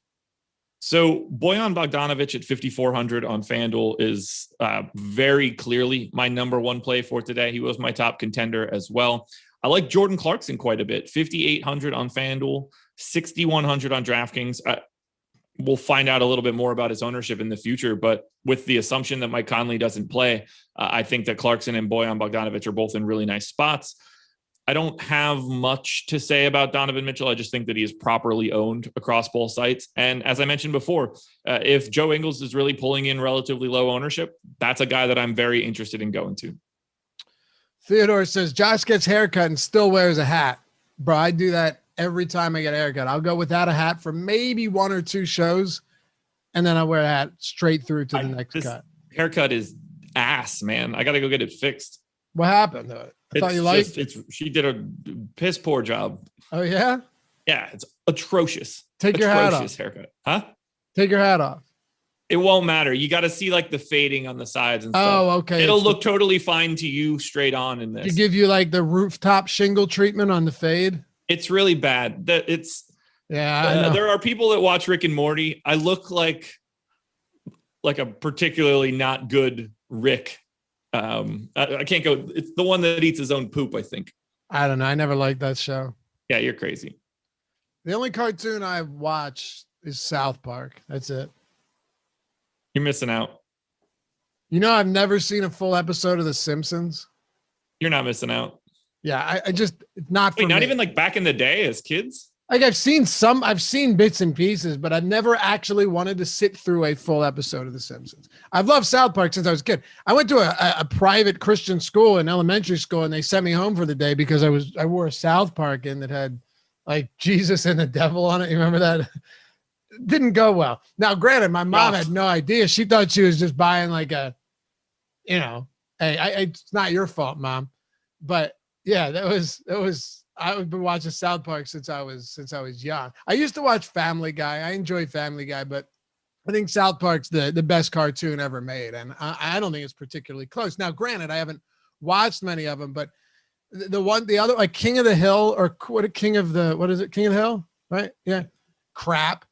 So Bojan Bogdanovic at 5,400 on FanDuel is very clearly my number 1 play for today. He was my top contender as well. I like Jordan Clarkson quite a bit. 5,800 on FanDuel, 6,100 on DraftKings. We'll find out a little bit more about his ownership in the future, but with the assumption that Mike Conley doesn't play, I think that Clarkson and Bojan Bogdanovic are both in really nice spots. I don't have much to say about Donovan Mitchell. I just think that he is properly owned across both sites. And as I mentioned before, if Joe Ingles is really pulling in relatively low ownership, that's a guy that I'm very interested in going to. Theodore says, Josh gets haircut and still wears a hat. Bro, I do that every time I get a haircut. I'll go without a hat for maybe 1 or 2 shows, and then I wear a hat straight through to the next cut. Haircut is ass, man. I got to go get it fixed. What happened to it? I thought you liked it. She did a piss poor job. Oh, yeah? Yeah, it's atrocious. Take your hat off. Atrocious haircut. Huh? Take your hat off. It won't matter. You got to see like the fading on the sides and stuff. Oh, okay. It'll look totally fine to you straight on in this. To give you like the rooftop shingle treatment on the fade? It's really bad. There are people that watch Rick and Morty. I look like a particularly not good Rick. I can't go. It's the one that eats his own poop, I think. I don't know. I never liked that show. Yeah, you're crazy. The only cartoon I watch is South Park. That's it. You're missing out. You know, I've never seen a full episode of The Simpsons. You're not missing out. Yeah, I just not. Wait, not even like back in the day as kids? Like I've seen bits and pieces, but I've never actually wanted to sit through a full episode of The Simpsons. I've loved South Park since I was a kid. I went to a private Christian school in elementary school, and they sent me home for the day because I wore a South Park in that had like Jesus and the devil on it. You remember that? Didn't go well. Now, granted, my mom had no idea. She thought she was just buying like hey, it's not your fault, Mom. But yeah, that was I've been watching South Park since I was young. I used to watch Family Guy. I enjoy Family Guy, but I think South Park's the best cartoon ever made, and I don't think it's particularly close. Now, granted, I haven't watched many of them, but the other, like King of the Hill, or what is it, King of the Hill, right? Yeah, crap.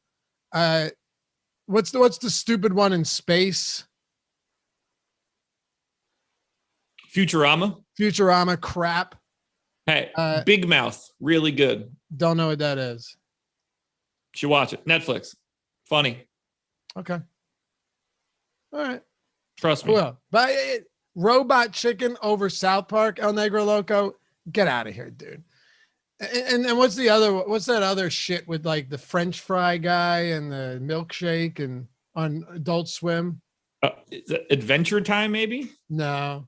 What's the stupid one in space? Futurama, crap. Hey, Big Mouth, really good. Don't know what that is. Should watch it. Netflix, funny. Okay. All right. Trust me. Well, but Robot Chicken over South Park, El Negro Loco. Get out of here, dude. And what's that other shit with like the French fry guy and the milkshake and on Adult Swim? Is it Adventure Time, maybe? No.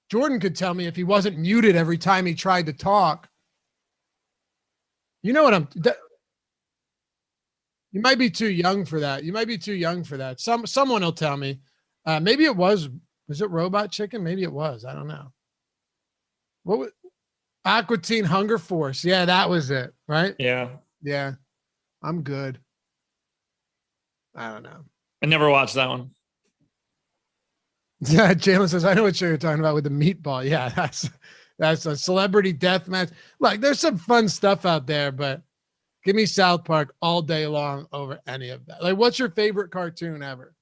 Jordan could tell me if he wasn't muted every time he tried to talk. You know what you might be too young for that. Someone will tell me. Maybe it was it Robot Chicken? Maybe it was. I don't know. What was Aqua Teen Hunger Force? Yeah, that was it, right? Yeah. Yeah. I'm good. I don't know. I never watched that one. Yeah, Jalen says, I know what you're talking about with the meatball. Yeah, that's a celebrity death match. Like, there's some fun stuff out there, but give me South Park all day long over any of that. Like, what's your favorite cartoon ever?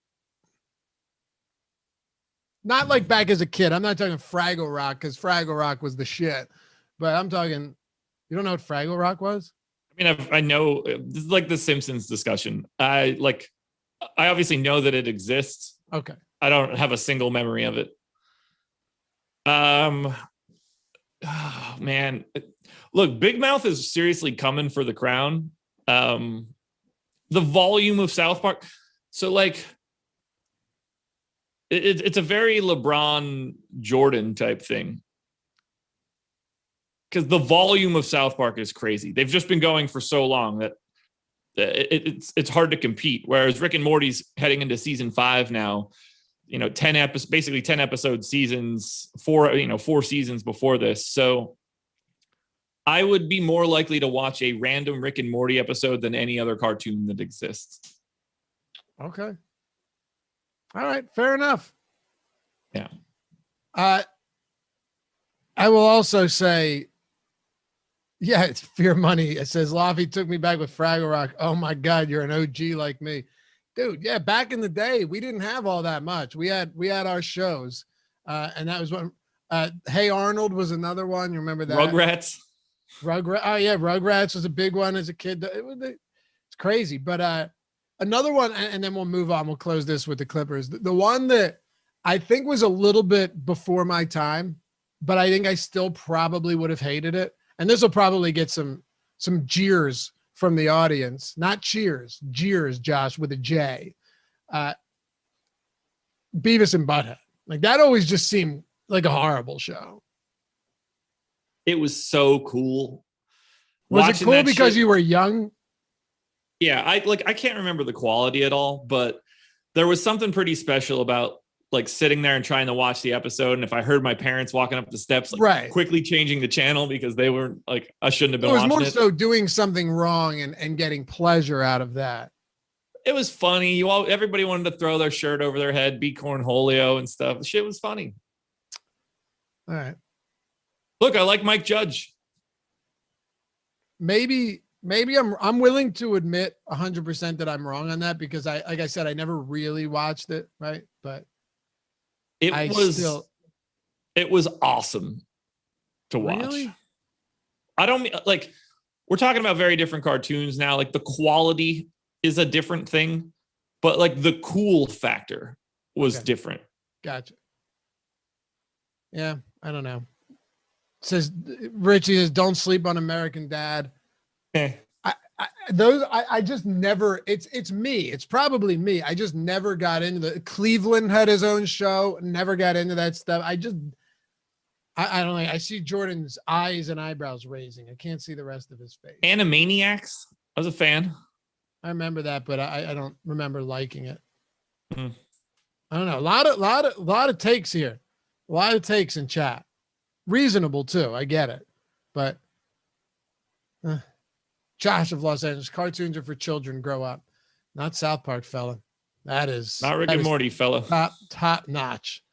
Not like back as a kid. I'm not talking Fraggle Rock, because Fraggle Rock was the shit. But I'm talking, you don't know what Fraggle Rock was? I mean, I know, this is like the Simpsons discussion. I obviously know that it exists. Okay. I don't have a single memory of it. Oh, man. Look, Big Mouth is seriously coming for the crown. The volume of South Park. So, like, it's a very LeBron Jordan type thing. Because the volume of South Park is crazy. They've just been going for so long that it's hard to compete. Whereas Rick and Morty's heading into season 5 now. 10 episode seasons, 4 seasons before this. So I would be more likely to watch a random Rick and Morty episode than any other cartoon that exists. Okay. All right. Fair enough. Yeah. I will also say, yeah, it's Fear Money. It says, Laffy took me back with Fraggle Rock. Oh my God, you're an OG like me. Dude, yeah, back in the day, we didn't have all that much. We had our shows, and that was one. Hey Arnold was another one. You remember that? Rugrats. Oh yeah, Rugrats was a big one as a kid. It's crazy. But another one, and then we'll move on. We'll close this with the Clippers. The one that I think was a little bit before my time, but I think I still probably would have hated it. And this will probably get some jeers from the audience, not cheers, jeers, Josh, with a J. Beavis and Butthead. Like, that always just seemed like a horrible show. It was so cool. Was it cool because you were young? Yeah, I can't remember the quality at all, but there was something pretty special about like sitting there and trying to watch the episode. And if I heard my parents walking up the steps, like quickly changing the channel because they were like, I shouldn't have been watching it. It was more so doing something wrong and getting pleasure out of that. It was funny. Everybody wanted to throw their shirt over their head, be Cornholio and stuff. The shit was funny. All right. Look, I like Mike Judge. Maybe I'm willing to admit 100% that I'm wrong on that, because like I said, I never really watched it. Right. But it was awesome to watch. Really? I don't like, we're talking about very different cartoons now. Like, the quality is a different thing, but like the cool factor was different. Gotcha. Yeah. I don't know. It says Richie says, don't sleep on American Dad. I just never, it's me. It's probably me. I just never got into Cleveland had his own show. Never got into that stuff. I don't know. I see Jordan's eyes and eyebrows raising. I can't see the rest of his face. Animaniacs. I was a fan. I remember that, but I don't remember liking it. I don't know. A lot of takes here. A lot of takes in chat. Reasonable too. I get it. But Josh of Los Angeles. Cartoons are for children. Grow up. Not South Park, fella. That is not Rick and Morty, fella. Top notch.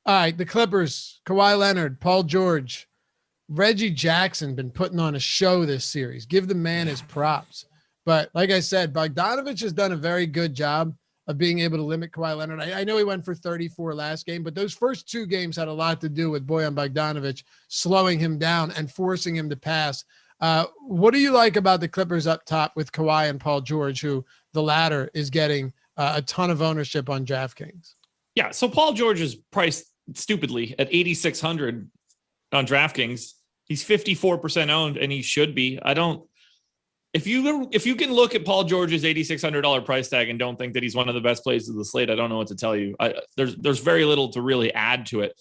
All right, the Clippers. Kawhi Leonard, Paul George, Reggie Jackson been putting on a show this series. Give the man his props. But like I said, Bogdanovich has done a very good job of being able to limit Kawhi Leonard. I know he went for 34 last game, but those first two games had a lot to do with Bojan Bogdanovich slowing him down and forcing him to pass. What do you like about the Clippers up top with Kawhi and Paul George, who the latter is getting a ton of ownership on DraftKings? Yeah, so Paul George is priced stupidly at 8,600 on DraftKings. He's 54% owned, and he should be. If you can look at Paul George's $8,600 price tag and don't think that he's one of the best plays of the slate, I don't know what to tell you. There's very little to really add to it.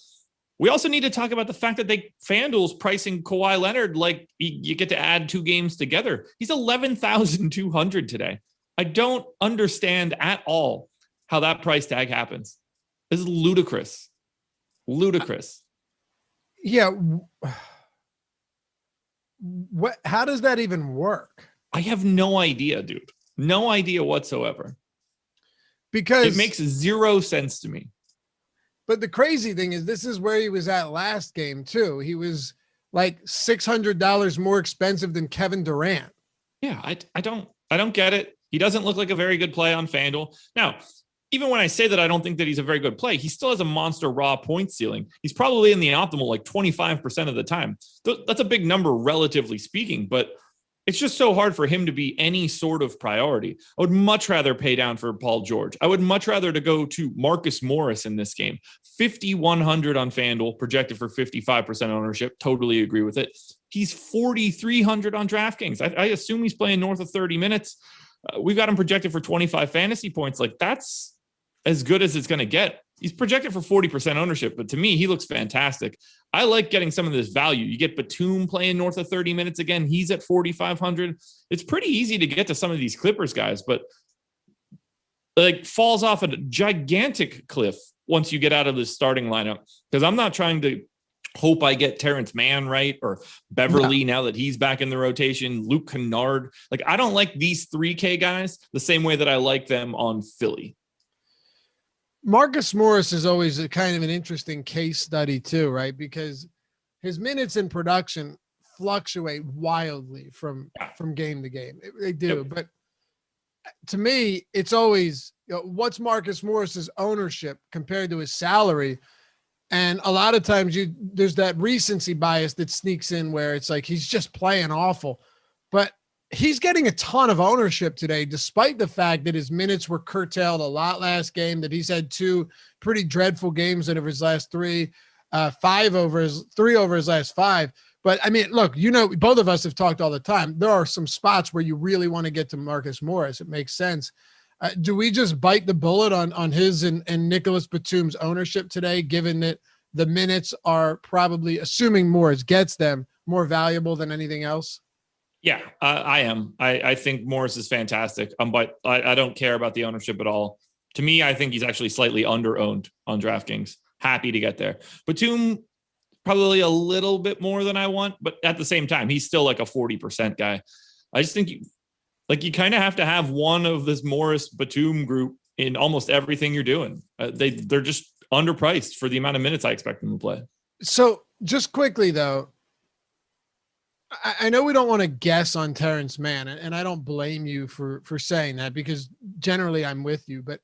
We also need to talk about the fact that FanDuel's pricing Kawhi Leonard like you get to add two games together. He's 11,200 today. I don't understand at all how that price tag happens. This is ludicrous. Ludicrous. Yeah. How does that even work? I have no idea, dude. No idea whatsoever. Because it makes zero sense to me. But the crazy thing is, this is where he was at last game too. He was like $600 more expensive than Kevin Durant. Yeah, I don't get it. He doesn't look like a very good play on FanDuel. Now, even when I say that I don't think that he's a very good play, he still has a monster raw point ceiling. He's probably in the optimal like 25% of the time. That's a big number, relatively speaking, but it's just so hard for him to be any sort of priority. I would much rather pay down for Paul George. I would much rather to go to Marcus Morris in this game. 5,100 on FanDuel, projected for 55% ownership. Totally agree with it. He's 4,300 on DraftKings. I assume he's playing north of 30 minutes. We've got him projected for 25 fantasy points. Like, that's as good as it's going to get. He's projected for 40% ownership, but to me, he looks fantastic. I like getting some of this value. You get Batum playing north of 30 minutes again. He's at 4,500. It's pretty easy to get to some of these Clippers guys, but like falls off a gigantic cliff once you get out of the starting lineup. Because I'm not trying to hope I get Terrence Mann right or Beverly now that he's back in the rotation, Luke Kennard. Like, I don't like these 3K guys the same way that I like them on Philly. Marcus Morris is always a kind of an interesting case study too, right? Because his minutes in production fluctuate wildly from game to game. They do. Yep. But to me, it's always, what's Marcus Morris's ownership compared to his salary? And a lot of times there's that recency bias that sneaks in where it's like, he's just playing awful, but he's getting a ton of ownership today, despite the fact that his minutes were curtailed a lot last game, that he's had two pretty dreadful games out of his last three, three over his last five. But I mean, look, both of us have talked all the time. There are some spots where you really want to get to Marcus Morris. It makes sense. Do we just bite the bullet on his and Nicholas Batum's ownership today, given that the minutes are probably, assuming Morris gets them, more valuable than anything else? Yeah, I am. I think Morris is fantastic. But I don't care about the ownership at all. To me, I think he's actually slightly under-owned on DraftKings. Happy to get there. Batum, probably a little bit more than I want, but at the same time, he's still like a 40% guy. I just think you kind of have to have one of this Morris Batum group in almost everything you're doing. They're just underpriced for the amount of minutes I expect them to play. So just quickly though, I know we don't want to guess on Terrence Mann, and I don't blame you for saying that, because generally I'm with you. But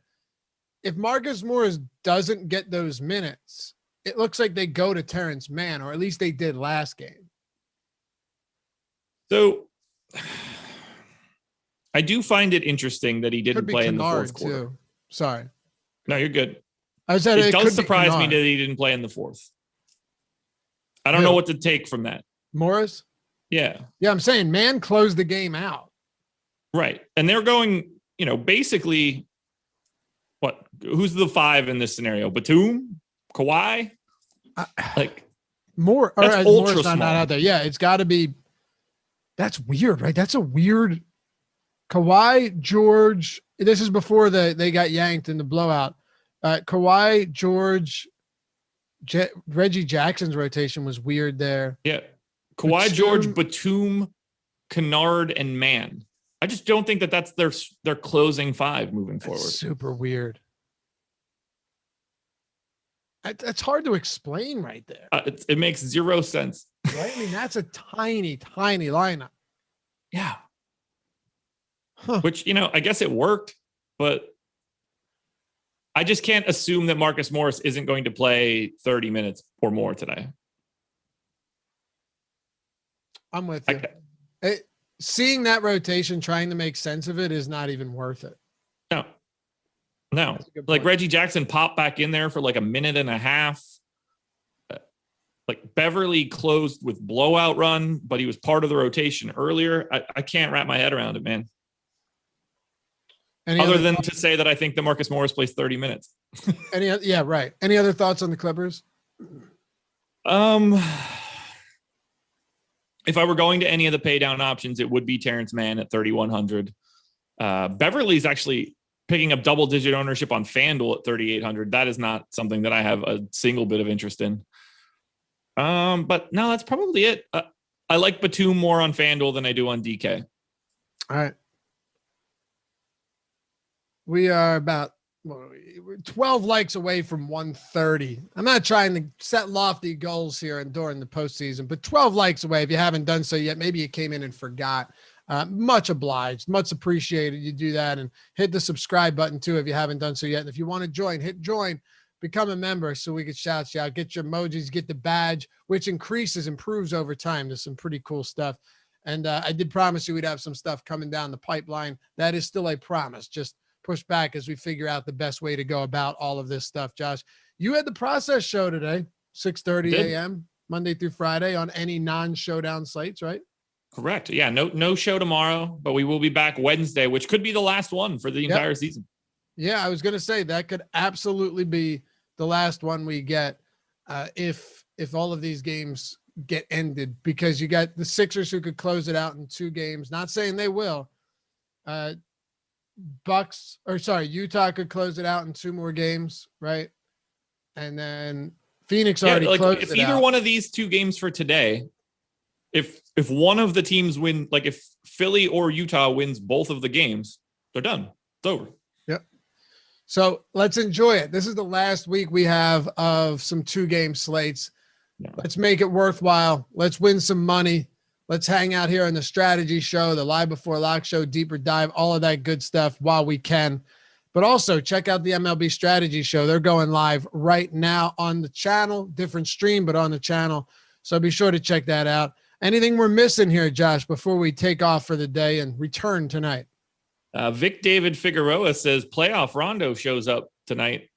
if Marcus Morris doesn't get those minutes, it looks like they go to Terrence Mann, or at least they did last game. So I do find it interesting that he didn't play in the fourth quarter. Too. Sorry. No, you're good. It does surprise me that he didn't play in the fourth. I don't know what to take from that. Morris? Yeah. Yeah, I'm saying Mann closed the game out. Right. And they're going, basically, who's the five in this scenario? Batum? Kawhi? More. That's ultra small. Not out there. Yeah, it's got to be. That's weird, right? That's a weird. Kawhi, George. This is before they got yanked in the blowout. Kawhi, George, Reggie Jackson's rotation was weird there. Yeah. Kawhi, George, Batum, Kennard, and Mann. I just don't think that that's their closing five moving forward. Super weird. That's hard to explain right there. It makes zero sense. Right? I mean, that's a tiny, tiny lineup. Yeah. Huh. Which, I guess it worked, but I just can't assume that Marcus Morris isn't going to play 30 minutes or more today. I'm with you. Seeing that rotation, trying to make sense of it is not even worth it. No. Like Reggie Jackson popped back in there for like a minute and a half. Like Beverly closed with blowout run, but he was part of the rotation earlier. I can't wrap my head around it, man. Other than to say that I think that Marcus Morris plays 30 minutes. Yeah, right. Any other thoughts on the Clippers? If I were going to any of the pay down options, it would be Terrence Mann at 3,100. Beverly's actually picking up double-digit ownership on FanDuel at 3,800. That is not something that I have a single bit of interest in. But no, that's probably it. I like Batum more on FanDuel than I do on DK. All right. We are about 12 likes away from 130. I'm not trying to set lofty goals here and during the postseason, but 12 likes away. If you haven't done so yet, maybe you came in and forgot. Much obliged, much appreciated. You do that and hit the subscribe button too if you haven't done so yet. And if you want to join, hit join, become a member so we can shout you out, get your emojis, get the badge, which improves over time. There's some pretty cool stuff. And I did promise you we'd have some stuff coming down the pipeline. That is still a promise. Just push back as we figure out the best way to go about all of this stuff. Josh, you had the process show today, 6:30 a.m. Monday through Friday on any non-showdown slates, right? Correct. Yeah, no show tomorrow, but we will be back Wednesday, which could be the last one for the entire season. Yeah, I was going to say that could absolutely be the last one we get if all of these games get ended, because you got the Sixers who could close it out in 2 games. Not saying they will. Utah could close it out in 2 more games, right? And then Phoenix already closed it out. It's either one of these 2 games for today. If one of the teams win, like if Philly or Utah wins both of the games, they're done. It's over. Yep. So let's enjoy it. This is the last week we have of some 2-game slates. Yeah. Let's make it worthwhile. Let's win some money. Let's hang out here on the strategy show, the Live Before Lock show, deeper dive, all of that good stuff while we can. But also check out the MLB strategy show. They're going live right now on the channel, different stream, but on the channel. So be sure to check that out. Anything we're missing here, Josh, before we take off for the day and return tonight? Vic David Figueroa says playoff Rondo shows up tonight.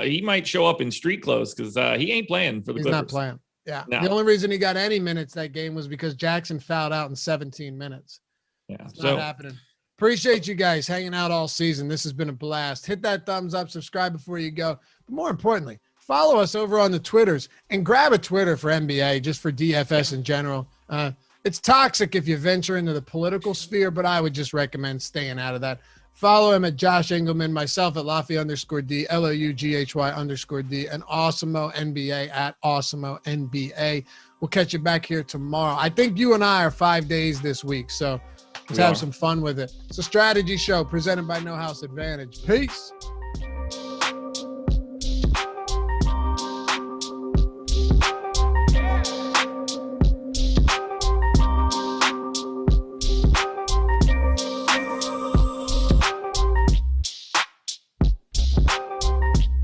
He might show up in street clothes because he ain't playing for the Clippers. He's not playing. Yeah. No. The only reason he got any minutes that game was because Jackson fouled out in 17 minutes. Yeah. It's not happening. Appreciate you guys hanging out all season. This has been a blast. Hit that thumbs up, subscribe before you go. But more importantly, follow us over on the Twitters and grab a Twitter for NBA, just for DFS in general. It's toxic if you venture into the political sphere, but I would just recommend staying out of that. Follow him at Josh Engelman, myself at Laffy_D, LOUGHY_D, and Awesemo NBA at Awesemo NBA. We'll catch you back here tomorrow. I think you and I are 5 days this week, so let's have some fun with it. It's a strategy show presented by No House Advantage. Peace.